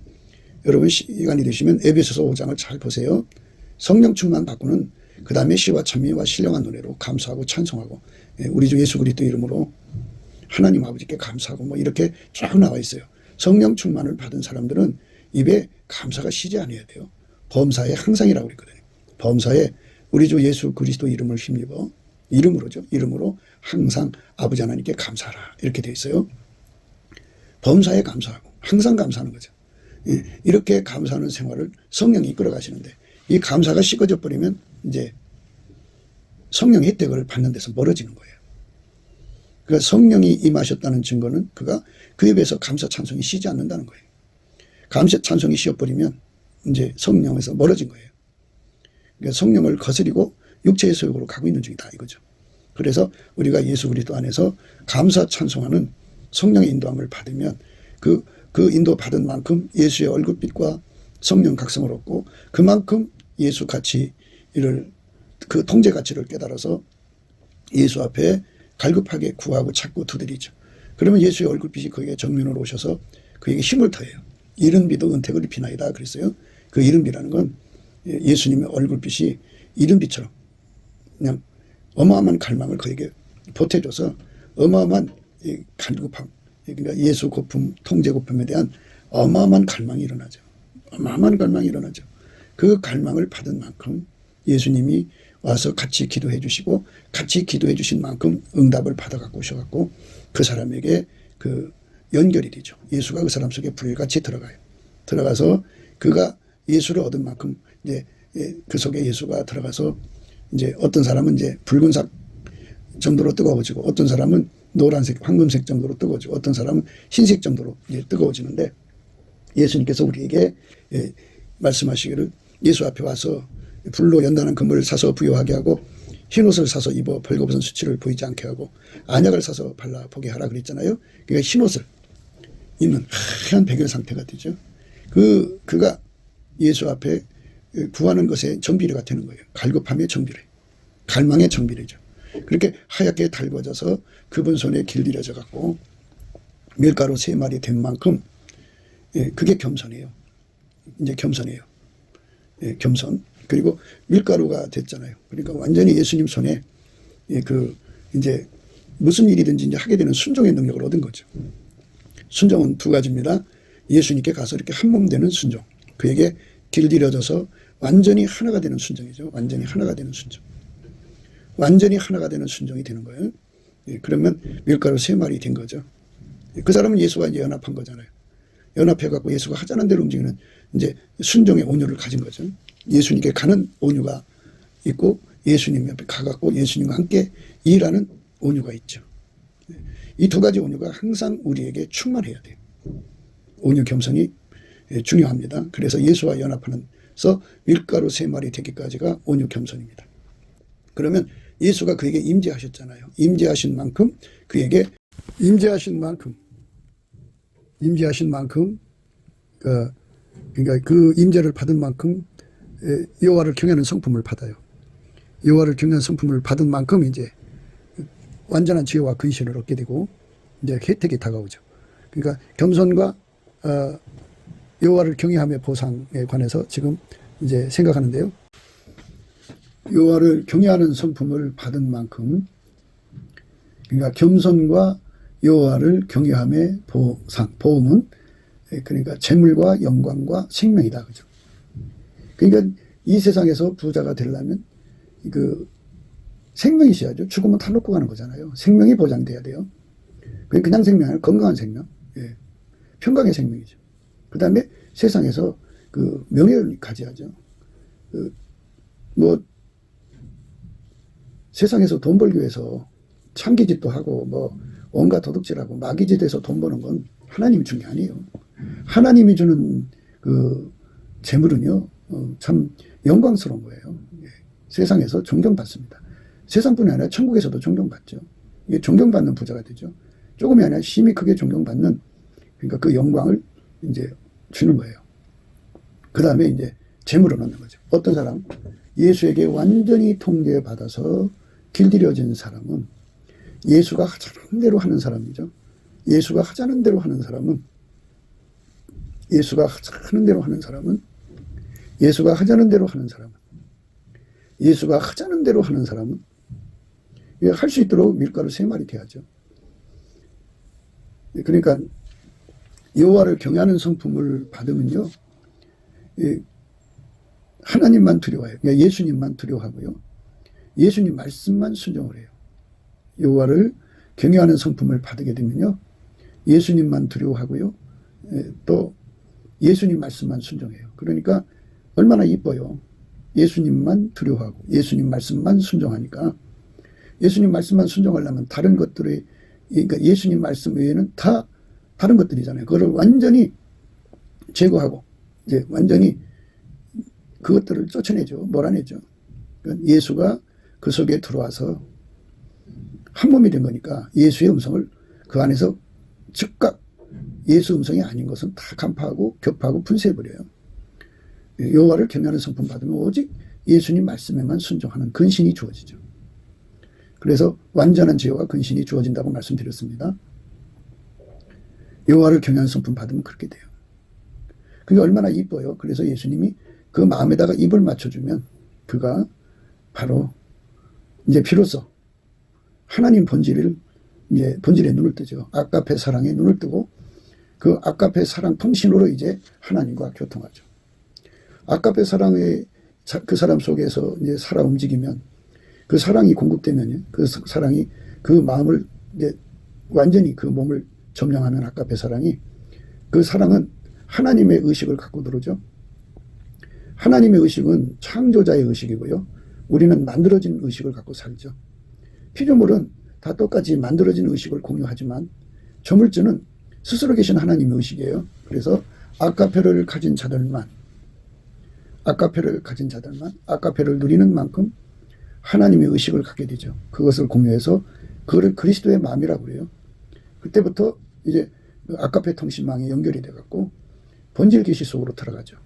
여러분 시간이 되시면 에베소서 5장을 잘 보세요. 성령 충만 받고는 그 다음에 시와 찬미와 신령한 노래로 감사하고 찬송하고 우리 주 예수 그리스도 이름으로 하나님 아버지께 감사하고 뭐 이렇게 쫙 나와 있어요. 성령 충만을 받은 사람들은 입에 감사가 쉬지 않아야 돼요. 범사에 항상이라고 그랬거든요. 범사에 우리 주 예수 그리스도 이름을 힘입어 이름으로죠. 이름으로 항상 아버지 하나님께 감사하라 이렇게 되어 있어요. 범사에 감사하고 항상 감사하는 거죠. 이렇게 감사하는 생활을 성령이 이끌어 가시는데 이 감사가 씻어져 버리면 이제 성령 혜택을 받는 데서 멀어지는 거예요. 그러니까 성령이 임하셨다는 증거는 그가 그 입에서 감사 찬송이 쉬지 않는다는 거예요. 감사 찬송이 쉬어버리면 이제 성령에서 멀어진 거예요. 그러니까 성령을 거스리고 육체의 소욕으로 가고 있는 중이다 이거죠. 그래서 우리가 예수 그리스도 안에서 감사 찬송하는 성령의 인도함을 받으면 그 인도 받은 만큼 예수의 얼굴빛과 성령 각성을 얻고 그만큼 예수 가치를 그 통제 가치를 깨달아서 예수 앞에 갈급하게 구하고 찾고 두드리죠. 그러면 예수의 얼굴빛이 그에게 정면으로 오셔서 그에게 힘을 더해요. 이른 비도 은택을 입히나이다 그랬어요. 그 이른 비라는 건 예수님의 얼굴빛이 이른 비처럼 그냥 어마어마한 갈망을 그에게 보태줘서 어마어마한 갈급함 그러니까 예수 고품, 통제 고품에 대한 어마어마한 갈망이 일어나죠. 어마어마한 갈망이 일어나죠. 그 갈망을 받은 만큼 예수님이 와서 같이 기도해 주시고 같이 기도해 주신 만큼 응답을 받아갖고 오셔갖고 그 사람에게 그 연결이 되죠. 예수가 그 사람 속에 불같이 들어가요. 들어가서 그가 예수를 얻은 만큼 이제 그 속에 예수가 들어가서 이제 어떤 사람은 이제 붉은색 정도로 뜨거워지고 어떤 사람은 노란색, 황금색 정도로 뜨거워지고 어떤 사람은 흰색 정도로 이제 뜨거워지는데 예수님께서 우리에게 말씀하시기를 예수 앞에 와서 불로 연단한 그물을 사서 부요하게 하고 흰옷을 사서 입어 벌거벗은 수치를 보이지 않게 하고 안약을 사서 발라 보게 하라 그랬잖아요. 그러니까 흰옷을 입는 하얀 백열 상태가 되죠. 그가 예수 앞에 구하는 것의 정비례가 되는 거예요. 갈급함의 정비례, 갈망의 정비례죠. 그렇게 하얗게 달궈져서 그분 손에 길들여져 갖고 밀가루 3마리 된 만큼 그게 겸손이에요. 이제 겸손이에요. 겸손. 그리고 밀가루가 됐잖아요. 그러니까 완전히 예수님 손에 이제 무슨 일이든지 이제 하게 되는 순종의 능력을 얻은 거죠. 순종은 2가지입니다. 예수님께 가서 이렇게 한 몸 되는 순종. 그에게 길들여져서 완전히 하나가 되는 순종이죠. 완전히 하나가 되는 순종. 완전히 하나가 되는 순종이 되는 거예요. 그러면 밀가루 3마리 된 거죠. 그 사람은 예수와 이제 연합한 거잖아요. 연합해갖고 예수가 하자는 대로 움직이는 이제 순종의 온유를 가진 거죠. 예수님께 가는 온유가 있고 예수님 옆에 가갖고 예수님과 함께 일하는 온유가 있죠. 이 2가지 온유가 항상 우리에게 충만해야 돼요. 온유 겸손이 중요합니다. 그래서 예수와 연합하면서 밀가루 3마리 되기까지가 온유 겸손입니다. 그러면 예수가 그에게 임재하셨잖아요. 임재하신 만큼 그에게 임재하신 만큼 그러니까 그 임재를 받은 만큼 여호와를 경외하는 성품을 받아요. 여호와를 경외하는 성품을 받은 만큼 이제 완전한 지혜와 근신을 얻게 되고 이제 혜택이 다가오죠. 그러니까 겸손과 여호와를 경외함의 보상에 관해서 지금 이제 생각하는데요. 여호와를 경외하는 성품을 받은 만큼 그러니까 겸손과 여호와를 경외함의 보상, 보응은 그러니까 재물과 영광과 생명이다. 그죠? 그러니까 이 세상에서 부자가 되려면 그 생명이 있어야죠. 죽으면 다 놓고 가는 거잖아요. 생명이 보장돼야 돼요. 그냥 생명 아니라 건강한 생명. 평강의 생명이죠. 그 다음에 세상에서 그 명예를 가져야죠. 뭐 세상에서 돈 벌기 위해서 참기짓도 하고 뭐 온갖 도둑질하고 마귀짓에서 돈 버는 건 하나님이 준 게 아니에요. 하나님이 주는 그 재물은요 참 영광스러운 거예요. 세상에서 존경받습니다. 세상뿐이 아니라 천국에서도 존경받죠. 이게 존경받는 부자가 되죠. 조금이 아니라 심히 크게 존경받는 그러니까 그 영광을 이제 주는 거예요. 그 다음에 이제 재물을 얻는 거죠. 어떤 사람 예수에게 완전히 통제받아서 길들여진 사람은 예수가 하자는 대로 하는 사람이죠. 예수가 하자는 대로 하는 사람은 예수가 하자는 대로 하는 사람은 예수가 하자는 대로 하는 사람은 예수가 하자는 대로 하는 사람은 할 수 있도록 밀가루 3마리 돼야죠. 그러니까 여호와를 경외하는 성품을 받으면요 하나님만 두려워해요. 그러니까 예수님만 두려워하고요. 예수님 말씀만 순종을 해요. 여호와를 경외하는 성품을 받게 되면요. 예수님만 두려워하고요. 또 예수님 말씀만 순종해요. 그러니까 얼마나 이뻐요. 예수님만 두려워하고 예수님 말씀만 순종하니까 예수님 말씀만 순종하려면 다른 것들이 그러니까 예수님 말씀 외에는 다 다른 것들이잖아요. 그거를 완전히 제거하고 이제 완전히 그것들을 쫓아내죠. 몰아내죠. 그러니까 예수가 그 속에 들어와서 한 몸이 된 거니까 예수의 음성을 그 안에서 즉각 예수 음성이 아닌 것은 다 간파하고 격파하고 분쇄해버려요. 여호와를 경외하는 성품 받으면 오직 예수님 말씀에만 순종하는 근신이 주어지죠. 그래서 완전한 지혜와 근신이 주어진다고 말씀드렸습니다. 여호와를 경외하는 성품 받으면 그렇게 돼요. 그게 얼마나 이뻐요. 그래서 예수님이 그 마음에다가 입을 맞춰주면 그가 바로 이제 비로소 하나님 본질을 이제 본질에 눈을 뜨죠. 아가페 사랑에 눈을 뜨고 그 아가페 사랑 통신으로 이제 하나님과 교통하죠. 아가페 사랑의 그 사람 속에서 이제 살아 움직이면 그 사랑이 공급되면 그 사랑이 그 마음을 이제 완전히 그 몸을 점령하는 아가페 사랑이 그 사랑은 하나님의 의식을 갖고 들어오죠. 하나님의 의식은 창조자의 의식이고요. 우리는 만들어진 의식을 갖고 살죠. 피조물은 다 똑같이 만들어진 의식을 공유하지만 저물주는 스스로 계신 하나님의 의식이에요. 그래서 아가페를 가진 자들만 아가페를 누리는 만큼 하나님의 의식을 갖게 되죠. 그것을 공유해서 그거를 그리스도의 마음이라고 해요. 그때부터 이제 아가페 통신망에 연결이 돼갖고 본질 계시 속으로 들어가죠.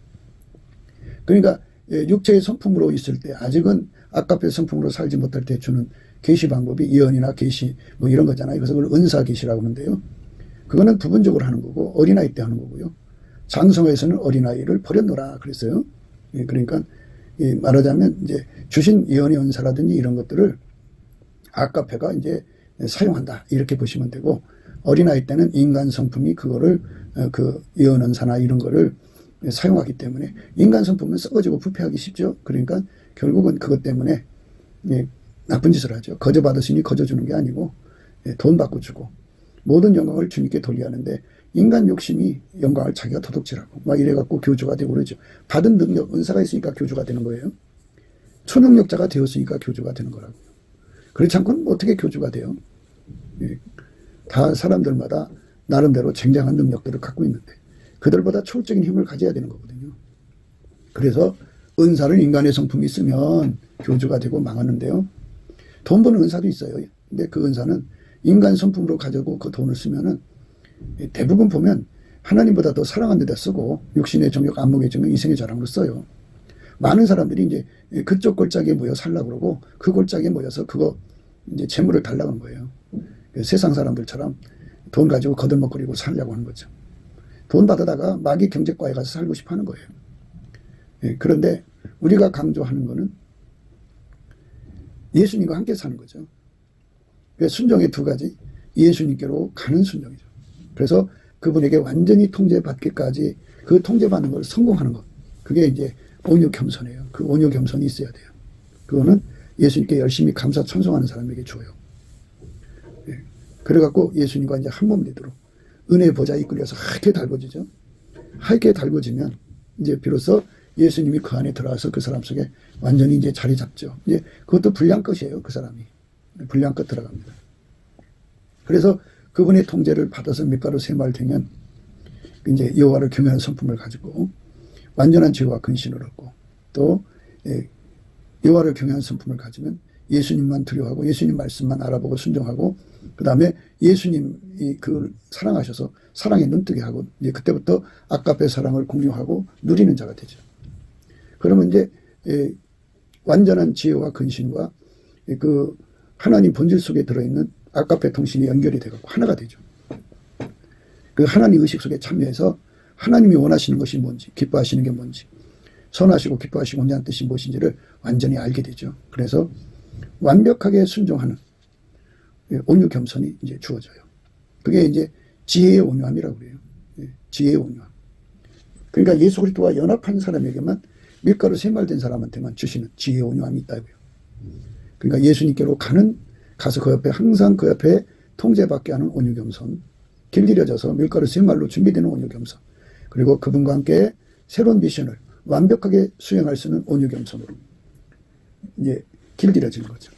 그러니까 육체의 성품으로 있을 때 아직은 아가페 성품으로 살지 못할 때 주는 계시 방법이 예언이나 계시 뭐 이런 거잖아요. 그래서 그걸 은사 계시라고 하는데요. 그거는 부분적으로 하는 거고 어린아이 때 하는 거고요. 장성에서는 어린아이를 버렸노라 그랬어요. 그러니까 말하자면 이제 주신 예언의 은사라든지 이런 것들을 아가페가 이제 사용한다 이렇게 보시면 되고 어린아이 때는 인간 성품이 그거를 그 예언 은사나 이런 거를 사용하기 때문에 인간 성품은 썩어지고 부패하기 쉽죠. 그러니까 결국은 그것 때문에 나쁜 짓을 하죠. 거저 받으시니 거저 주는 게 아니고 돈 받고 주고 모든 영광을 주님께 돌려야 하는데 인간 욕심이 영광을 자기가 도둑질하고 막 이래갖고 교주가 되고 그러죠. 받은 능력, 은사가 있으니까 교주가 되는 거예요. 초능력자가 되었으니까 교주가 되는 거라고요. 그렇지 않고는 어떻게 교주가 돼요? 다 사람들마다 나름대로 쟁쟁한 능력들을 갖고 있는데 그들보다 초월적인 힘을 가져야 되는 거거든요. 그래서 은사를 인간의 성품이 있으면 교주가 되고 망하는데요. 돈 버는 은사도 있어요. 근데 그 은사는 인간 성품으로 가지고 그 돈을 쓰면은 대부분 보면 하나님보다 더 사랑하는 데다 쓰고 육신의 정욕, 안목의 정욕, 이생의 자랑으로 써요. 많은 사람들이 이제 그쪽 골짜기에 모여 살려고 그러고 그 골짜기에 모여서 그거 이제 재물을 달라고 하는 거예요. 세상 사람들처럼 돈 가지고 거들먹거리고 살려고 하는 거죠. 돈 받아다가 마귀 경제과에 가서 살고 싶어 하는 거예요. 그런데 우리가 강조하는 거는 예수님과 함께 사는 거죠. 순종의 두 가지, 예수님께로 가는 순종이죠. 그래서 그분에게 완전히 통제받기까지 그 통제받는 걸 성공하는 것. 그게 이제 온유 겸손이에요. 그 온유 겸손이 있어야 돼요. 그거는 예수님께 열심히 감사 찬송하는 사람에게 줘요. 그래갖고 예수님과 이제 한 몸 되도록 은혜의 보좌에 이끌려서 하얗게 달궈지죠. 하얗게 달궈지면 이제 비로소 예수님이 그 안에 들어와서 그 사람 속에 완전히 이제 자리 잡죠. 이제 그것도 분량끝이에요. 그 사람이. 분량끝 들어갑니다. 그래서 그분의 통제를 받아서 밀가루 세마되면 이제 여호와를 경외하는 성품을 가지고 완전한 지혜와 근신을 얻고 또 여호와를 경외하는 성품을 가지면 예수님만 두려워하고 예수님 말씀만 알아보고 순종하고 그 다음에 예수님이 그걸 사랑하셔서 사랑에 눈뜨게 하고 이제 그때부터 아가페 사랑을 공유하고 누리는 자가 되죠. 그러면 이제 완전한 지혜와 근신과 그 하나님 본질 속에 들어있는 아가페 통신이 연결이 되고 하나가 되죠. 그 하나님 의식 속에 참여해서 하나님이 원하시는 것이 뭔지, 기뻐하시는 게 뭔지, 선하시고 기뻐하시고 온전한 뜻이 무엇인지를 완전히 알게 되죠. 그래서 완벽하게 순종하는 온유 겸손이 이제 주어져요. 그게 이제 지혜의 온유함이라고 그래요. 지혜의 온유함. 그러니까 예수 그리스도와 연합한 사람에게만 밀가루 세말된 사람한테만 주시는 지혜의 온유함이 있다고요. 그러니까 예수님께로 가서 그 옆에 항상 그 옆에 통제받게 하는 온유 겸손, 길들여져서 밀가루 세말로 준비되는 온유 겸손, 그리고 그분과 함께 새로운 미션을 완벽하게 수행할 수 있는 온유 겸손으로 이제 길들여지는 거죠.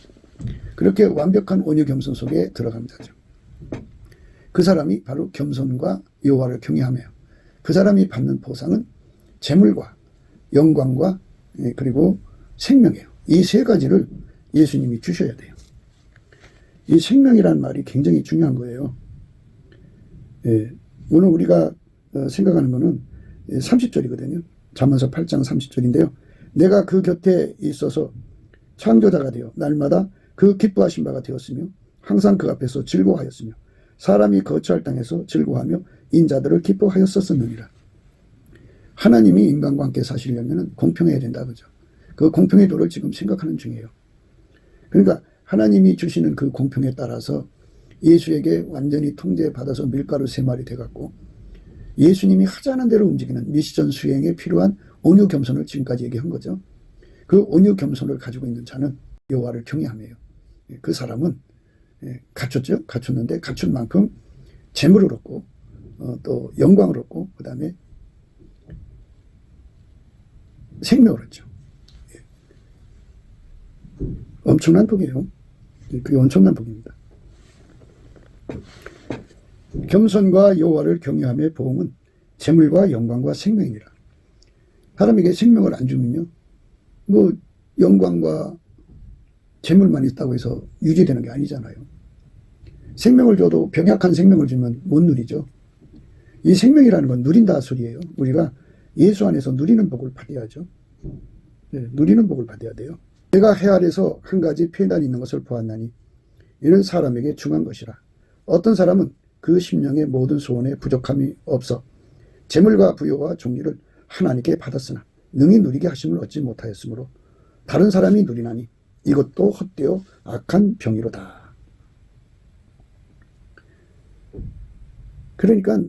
그렇게 완벽한 온유 겸손 속에 들어가는 자죠. 그 사람이 바로 겸손과 여호와를 경외하며 그 사람이 받는 보상은 재물과 영광과 그리고 생명이에요. 이 세 가지를 예수님이 주셔야 돼요. 이 생명이라는 말이 굉장히 중요한 거예요. 오늘 우리가 생각하는 거는 30절이거든요. 잠언서 8장 30절인데요. 내가 그 곁에 있어서 창조자가 되어 날마다 그 기뻐하신 바가 되었으며 항상 그 앞에서 즐거워하였으며 사람이 거처할 땅에서 즐거워하며 인자들을 기뻐하였었느니라. 하나님이 인간과 함께 사시려면 공평해야 된다. 그죠? 그 공평의 도를 지금 생각하는 중이에요. 그러니까 하나님이 주시는 그 공평에 따라서 예수에게 완전히 통제받아서 밀가루 3마리 돼갖고 예수님이 하자는 대로 움직이는 미시전 수행에 필요한 온유 겸손을 지금까지 얘기한 거죠. 그 온유 겸손을 가지고 있는 자는 여호와를 경외하며요. 그 사람은 갖췄죠. 갖췄는데 갖춘 만큼 재물을 얻고 또 영광을 얻고 그 다음에 생명을 얻죠. 엄청난 복이에요. 그게 엄청난 복입니다. 겸손과 여호와를 경외함의 보응은 재물과 영광과 생명이라. 사람에게 생명을 안 주면요, 뭐 영광과 재물만 있다고 해서 유지되는 게 아니잖아요. 생명을 줘도 병약한 생명을 주면 못 누리죠. 이 생명이라는 건 누린다 소리예요. 우리가 예수 안에서 누리는 복을 받아야죠. 네, 누리는 복을 받아야 돼요. 내가 해 아래서 한 가지 폐단이 있는 것을 보았나니 이는 사람에게 중한 것이라. 어떤 사람은 그 심령의 모든 소원에 부족함이 없어 재물과 부요와 종리를 하나님께 받았으나 능히 누리게 하심을 얻지 못하였으므로 다른 사람이 누리나니 이것도 헛되어 악한 병이로다. 그러니까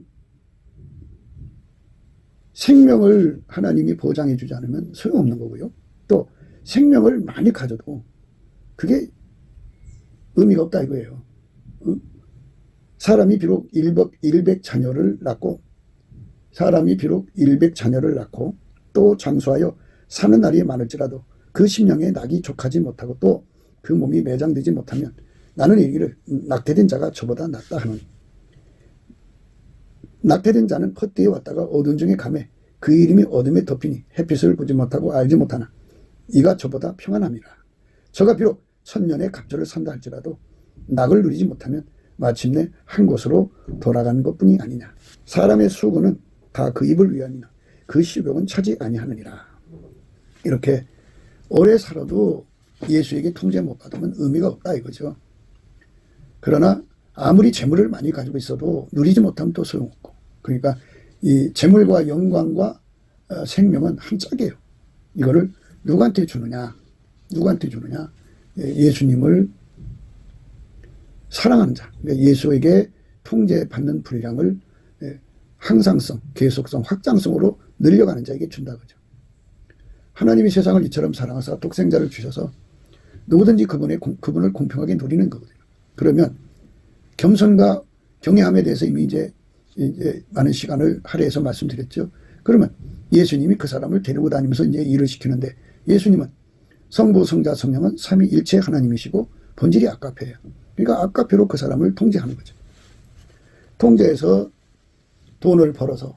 생명을 하나님이 보장해 주지 않으면 소용없는 거고요. 또 생명을 많이 가져도 그게 의미가 없다 이거예요. 사람이 비록 100 자녀를 낳고 또 장수하여 사는 날이 많을지라도 그 심령에 낙이 족하지 못하고 또 그 몸이 매장되지 못하면 나는 이르기를 낙태된 자가 저보다 낫다 하노니 낙태된 자는 헛되이 왔다가 어두운 중에 감에 그 이름이 어둠에 덮이니 햇빛을 보지 못하고 알지 못하나 이가 저보다 평안함이라. 저가 비록 1000년의 갑절을 산다 할지라도 낙을 누리지 못하면 마침내 한 곳으로 돌아가는 것뿐이 아니냐. 사람의 수고는 다 그 입을 위함이나 그 식욕은 차지 아니하느니라. 이렇게 오래 살아도 예수에게 통제 못 받으면 의미가 없다 이거죠. 그러나 아무리 재물을 많이 가지고 있어도 누리지 못하면 또 소용없고, 그러니까 이 재물과 영광과 생명은 한 짝이에요. 이거를 누구한테 주느냐? 예수님을 사랑하는 자, 그러니까 예수에게 통제받는 분량을 항상성, 계속성, 확장성으로 늘려가는 자에게 준다 그죠. 하나님이 세상을 이처럼 사랑하사 독생자를 주셔서 누구든지 그분을 공평하게 누리는 거거든요. 그러면 겸손과 경외함에 대해서 이미 이제 많은 시간을 할애해서 말씀드렸죠. 그러면 예수님이 그 사람을 데리고 다니면서 이제 일을 시키는데, 예수님은 성부, 성자, 성령은 삼위일체 하나님이시고 본질이 아까페예요. 그러니까 아까페로 그 사람을 통제하는 거죠. 통제해서 돈을 벌어서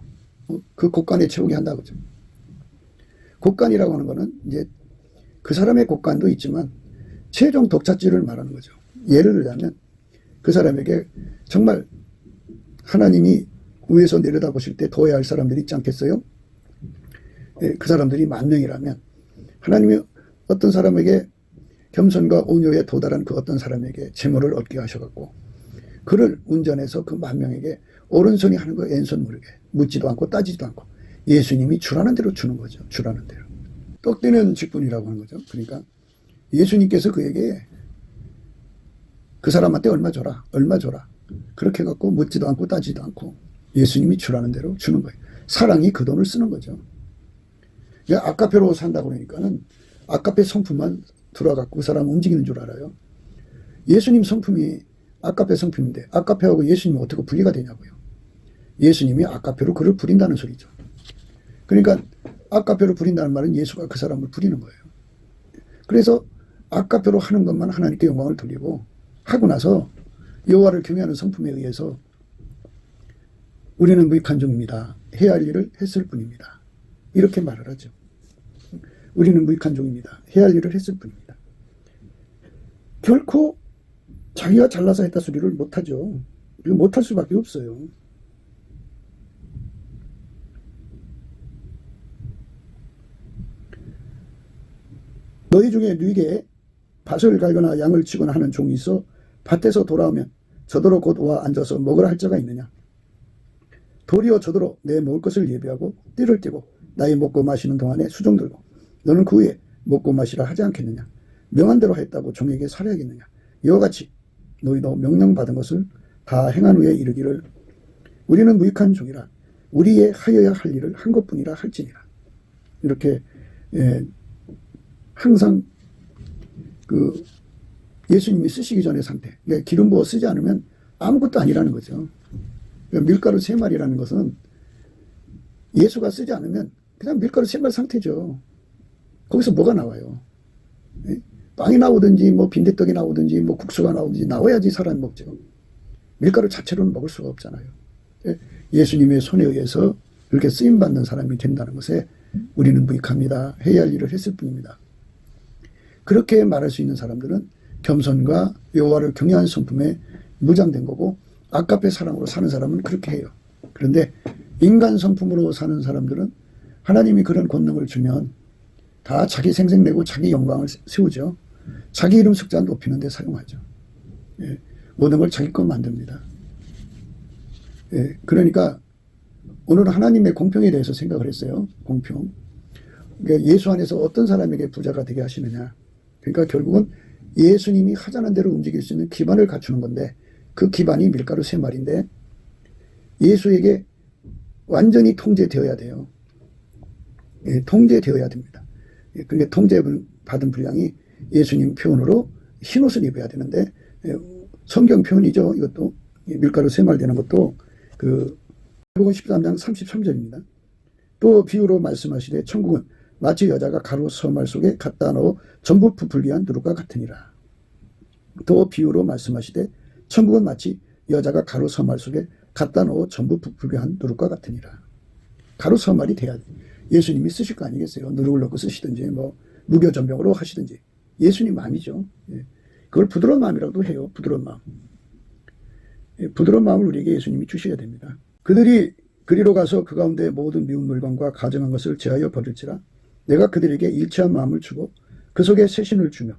그 곳간에 채우게 한다 그죠. 곳간이라고 하는 거는 이제 그 사람의 곳간도 있지만 최종 독차지를 말하는 거죠. 예를 들자면 그 사람에게 정말 하나님이 위에서 내려다보실 때 도와야 할 사람들이 있지 않겠어요? 그 사람들이 10,000명이라면 하나님이 어떤 사람에게 겸손과 온유에 도달한 그 어떤 사람에게 재물을 얻게 하셔갖고 그를 운전해서 그 10,000명에게 오른손이 하는 거 왼손 모르게 묻지도 않고 따지지도 않고 예수님이 주라는 대로 주는 거죠. 주라는 대로. 떡되는 직분이라고 하는 거죠. 그러니까 예수님께서 그에게 그 사람한테 얼마 줘라. 그렇게 해갖고 묻지도 않고 따지도 않고 예수님이 주라는 대로 주는 거예요. 사랑이 그 돈을 쓰는 거죠. 아카페로 산다고 그러니까는 아카페 성품만 들어갖고 그 사람 움직이는 줄 알아요. 예수님 성품이 아카페 성품인데 아카페하고 예수님이 어떻게 분리가 되냐고요. 예수님이 아카페로 그를 부린다는 소리죠. 그러니까 아카페로 부린다는 말은 예수가 그 사람을 부리는 거예요. 그래서 아카페로 하는 것만 하나님께 영광을 돌리고 하고 나서 여호와를 경외하는 성품에 의해서 우리는 무익한 종입니다. 해야 할 일을 했을 뿐입니다. 이렇게 말을 하죠. 우리는 무익한 종입니다. 해야 할 일을 했을 뿐입니다. 결코 자기가 잘나서 했다 소리를 못하죠. 못할 수밖에 없어요. 너희 중에 누이게 밭을 갈거나 양을 치거나 하는 종이 있어 밭에서 돌아오면 저더러 곧 와 앉아서 먹으라 할 자가 있느냐? 도리어 저더러 내 먹을 것을 예비하고 띠를 띠고 나의 먹고 마시는 동안에 수종 들고 너는 그 후에 먹고 마시라 하지 않겠느냐? 명한 대로 했다고 종에게 살아야겠느냐? 이와 같이 너희도 명령받은 것을 다 행한 후에 이르기를 우리는 무익한 종이라 우리의 하여야 할 일을 한 것뿐이라 할지니라. 이렇게 항상 그 예수님이 쓰시기 전의 상태, 기름 부어 쓰지 않으면 아무것도 아니라는 거죠. 밀가루 3마리라는 것은 예수가 쓰지 않으면 그냥 밀가루 3마리 상태죠. 거기서 뭐가 나와요? 빵이 나오든지 뭐 빈대떡이 나오든지 뭐 국수가 나오든지 나와야지 사람이 먹죠. 밀가루 자체로는 먹을 수가 없잖아요. 예수님의 손에 의해서 그렇게 쓰임받는 사람이 된다는 것에 우리는 무익합니다. 해야 할 일을 했을 뿐입니다. 그렇게 말할 수 있는 사람들은 겸손과 여호와를 경외하는 성품에 무장된 거고, 아까페 사랑으로 사는 사람은 그렇게 해요. 그런데 인간 성품으로 사는 사람들은 하나님이 그런 권능을 주면 다 자기 생색내고 자기 영광을 세우죠. 자기 이름 숫자 높이는 데 사용하죠. 모든 걸 자기 것 만듭니다. 그러니까 오늘은 하나님의 공평에 대해서 생각을 했어요. 공평. 그러니까 예수 안에서 어떤 사람에게 부자가 되게 하시느냐. 그러니까 결국은 예수님이 하자는 대로 움직일 수 있는 기반을 갖추는 건데, 그 기반이 밀가루 3마리인데 예수에게 완전히 통제되어야 돼요. 통제되어야 됩니다. 그러니까 통제받은 분량이 예수님 표현으로 흰옷을 입어야 되는데, 성경 표현이죠. 이것도 밀가루 3마리 되는 것도 그 마태복음 13장 33절입니다. 또 비유로 말씀하시되 천국은 마치 여자가 가루 서말 속에 갖다 넣어 전부 부풀게 한 누룩과 같으니라. 또 비유로 말씀하시되 천국은 마치 여자가 가루 서말 속에 갖다 넣어 전부 부풀게 한 누룩과 같으니라. 가루 서말이 돼야 돼. 예수님이 쓰실 거 아니겠어요? 누룩을 넣고 쓰시든지 뭐 무교전병으로 하시든지. 예수님 마음이죠. 그걸 부드러운 마음이라고도 해요. 부드러운 마음. 부드러운 마음을 우리에게 예수님이 주셔야 됩니다. 그들이 그리로 가서 그 가운데 모든 미운 물건과 가증한 것을 제하여 버릴지라 내가 그들에게 일치한 마음을 주고 그 속에 새신을 주며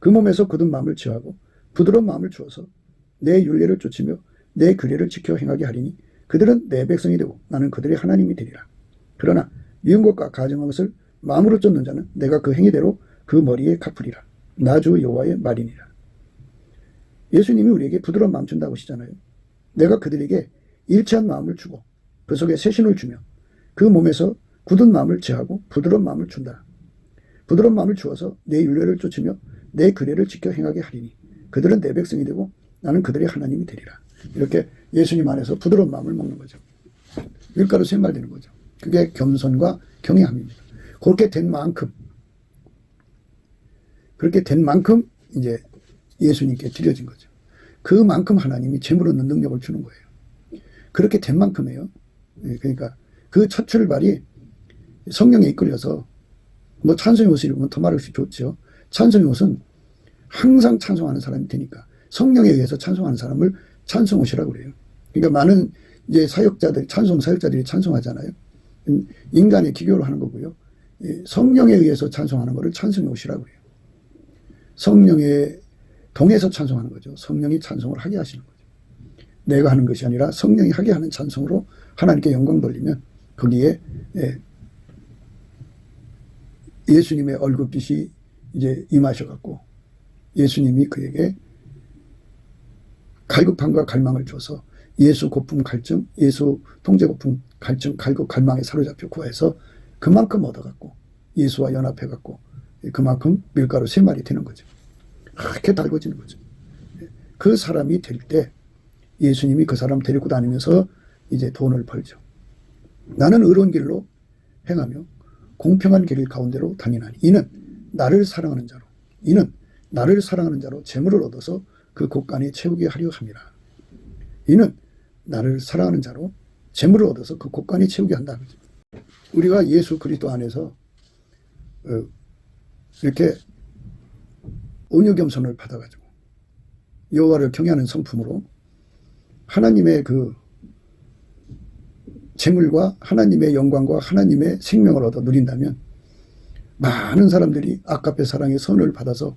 그 몸에서 굳은 마음을 제하고 부드러운 마음을 주어서 내 율례를 쫓으며 내 규례를 지켜 행하게 하리니 그들은 내 백성이 되고 나는 그들의 하나님이 되리라. 그러나 미운 것과 가증한 것을 마음으로 쫓는 자는 내가 그 행위대로 그 머리에 갚으리라. 나 주 여호와의 말이니라. 예수님이 우리에게 부드러운 마음 준다고 하시잖아요. 내가 그들에게 일치한 마음을 주고 그 속에 새신을 주며 그 몸에서 굳은 마음을 제하고 부드러운 마음을 준다. 부드러운 마음을 주어서 내 율례를 쫓으며 내 규례를 지켜 행하게 하리니 그들은 내 백성이 되고 나는 그들의 하나님이 되리라. 이렇게 예수님 안에서 부드러운 마음을 먹는 거죠. 밀가루 3마리 되는 거죠. 그게 겸손과 경외함입니다. 그렇게 된 만큼 이제 예수님께 드려진 거죠. 그만큼 하나님이 재물 얻는 능력을 주는 거예요. 그렇게 된 만큼이에요. 그러니까 그 첫 출발이 성령에 이끌려서 뭐 찬송의 옷을 입으면 더 말할 수 좋죠. 찬송의 옷은 항상 찬송하는 사람이 되니까 성령에 의해서 찬송하는 사람을 찬송 옷이라고 그래요. 그러니까 많은 이제 사역자들, 찬송 사역자들이 찬송하잖아요. 인간의 기교로 하는 거고요. 성령에 의해서 찬송하는 거를 찬송의 옷이라고 그래요. 성령에 동해서 찬송하는 거죠. 성령이 찬송을 하게 하시는 거죠. 내가 하는 것이 아니라 성령이 하게 하는 찬송으로 하나님께 영광 돌리면 거기에 예수님의 얼굴빛이 이제 임하셔갖고 예수님이 그에게 갈급함과 갈망을 줘서 예수 고품 갈증, 예수 통제 고품 갈증, 갈급 갈망에 사로잡혀 구해서 그만큼 얻어갖고 예수와 연합해갖고 그만큼 밀가루 3마리 되는 거죠. 그렇게 달궈지는 거죠. 그 사람이 될 때 예수님이 그 사람 데리고 다니면서 이제 돈을 벌죠. 나는 의로운 길로 행하며 공평한 길 가운데로 다니나니 이는 나를 사랑하는 자로 재물을 얻어서 그 곳간에 채우게 하려 함이라. 이는 나를 사랑하는 자로 재물을 얻어서 그 곳간에 채우게 한다. 우리가 예수 그리스도 안에서 이렇게 온유 겸손을 받아가지고 여호와를 경외하는 성품으로 하나님의 그 재물과 하나님의 영광과 하나님의 생명을 얻어 누린다면 많은 사람들이 아까페 사랑의 선을 받아서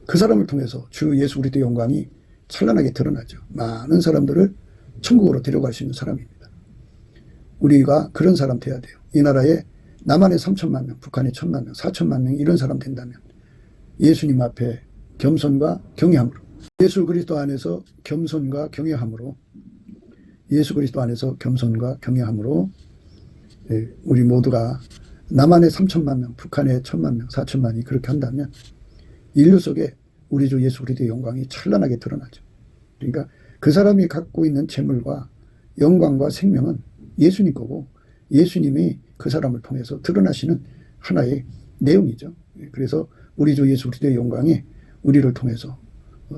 그 사람을 통해서 주 예수 그리스도의 영광이 찬란하게 드러나죠. 많은 사람들을 천국으로 데려갈 수 있는 사람입니다. 우리가 그런 사람 돼야 돼요. 이 나라에 남한에 3천만 명, 북한에 1,000만 명, 4천만 명 이런 사람 된다면 예수님 앞에 겸손과 경외함으로, 예수 그리스도 안에서 겸손과 경외함으로, 예수 그리스도 안에서 겸손과 경외함으로 우리 모두가 남한에 3천만 명, 북한에 1,000만 명, 4천만이 그렇게 한다면 인류 속에 우리 주 예수 그리스도의 영광이 찬란하게 드러나죠. 그러니까 그 사람이 갖고 있는 재물과 영광과 생명은 예수님 거고 예수님이 그 사람을 통해서 드러나시는 하나의 내용이죠. 그래서 우리 주 예수 그리스도의 영광이 우리를 통해서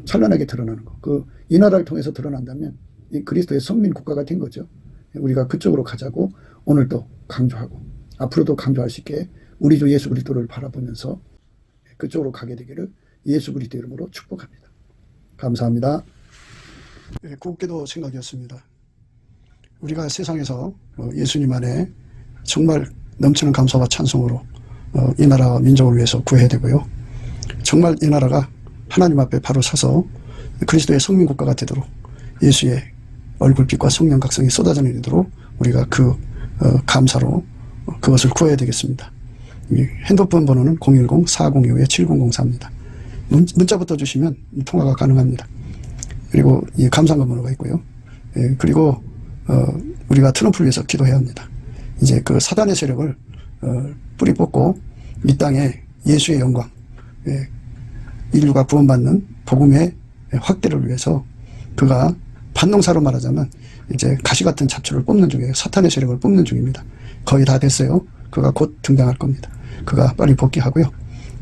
찬란하게 드러나는 거. 이 나라를 통해서 드러난다면 그리스도의 성민 국가가 된 거죠. 우리가 그쪽으로 가자고 오늘도 강조하고 앞으로도 강조할 수 있게 우리 주 예수 그리스도를 바라보면서 그쪽으로 가게 되기를 예수 그리스도 이름으로 축복합니다. 감사합니다. 곱게도 생각이었습니다. 우리가 세상에서 예수님 안에 정말 넘치는 감사와 찬송으로 이 나라와 민족을 위해서 구해야 되고요. 정말 이 나라가 하나님 앞에 바로 서서 그리스도의 성민국가가 되도록 예수의 얼굴빛과 성령 각성이 쏟아져 내리도록 우리가 감사로 그것을 구해야 되겠습니다. 핸드폰 번호는 010-4025-7004입니다. 문자부터 주시면 통화가 가능합니다. 그리고 이 감사한 번호가 있고요. 그리고 우리가 트럼프를 위해서 기도해야 합니다. 이제 그 사단의 세력을 뿌리 뽑고 이 땅에 예수의 영광, 인류가 구원받는 복음의 확대를 위해서 그가 반농사로 말하자면 이제 가시 같은 잡초를 뽑는 중이에요. 사탄의 세력을 뽑는 중입니다. 거의 다 됐어요. 그가 곧 등장할 겁니다. 그가 빨리 복귀하고요.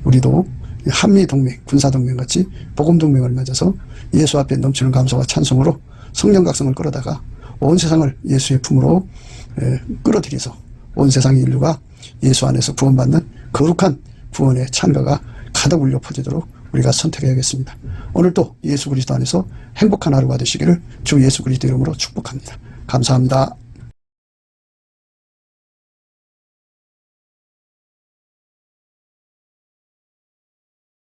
우리도 한미동맹, 군사동맹 같이 복음동맹을 맺어서 예수 앞에 넘치는 감사와 찬송으로 성령 각성을 끌어다가 온 세상을 예수의 품으로 끌어들여서 온 세상의 인류가 예수 안에서 구원받는 거룩한 구원의 찬가가 가득 울려 퍼지도록 우리가 선택해야겠습니다. 오늘도 예수 그리스도 안에서 행복한 하루가 되시기를 주 예수 그리스도 이름으로 축복합니다. 감사합니다.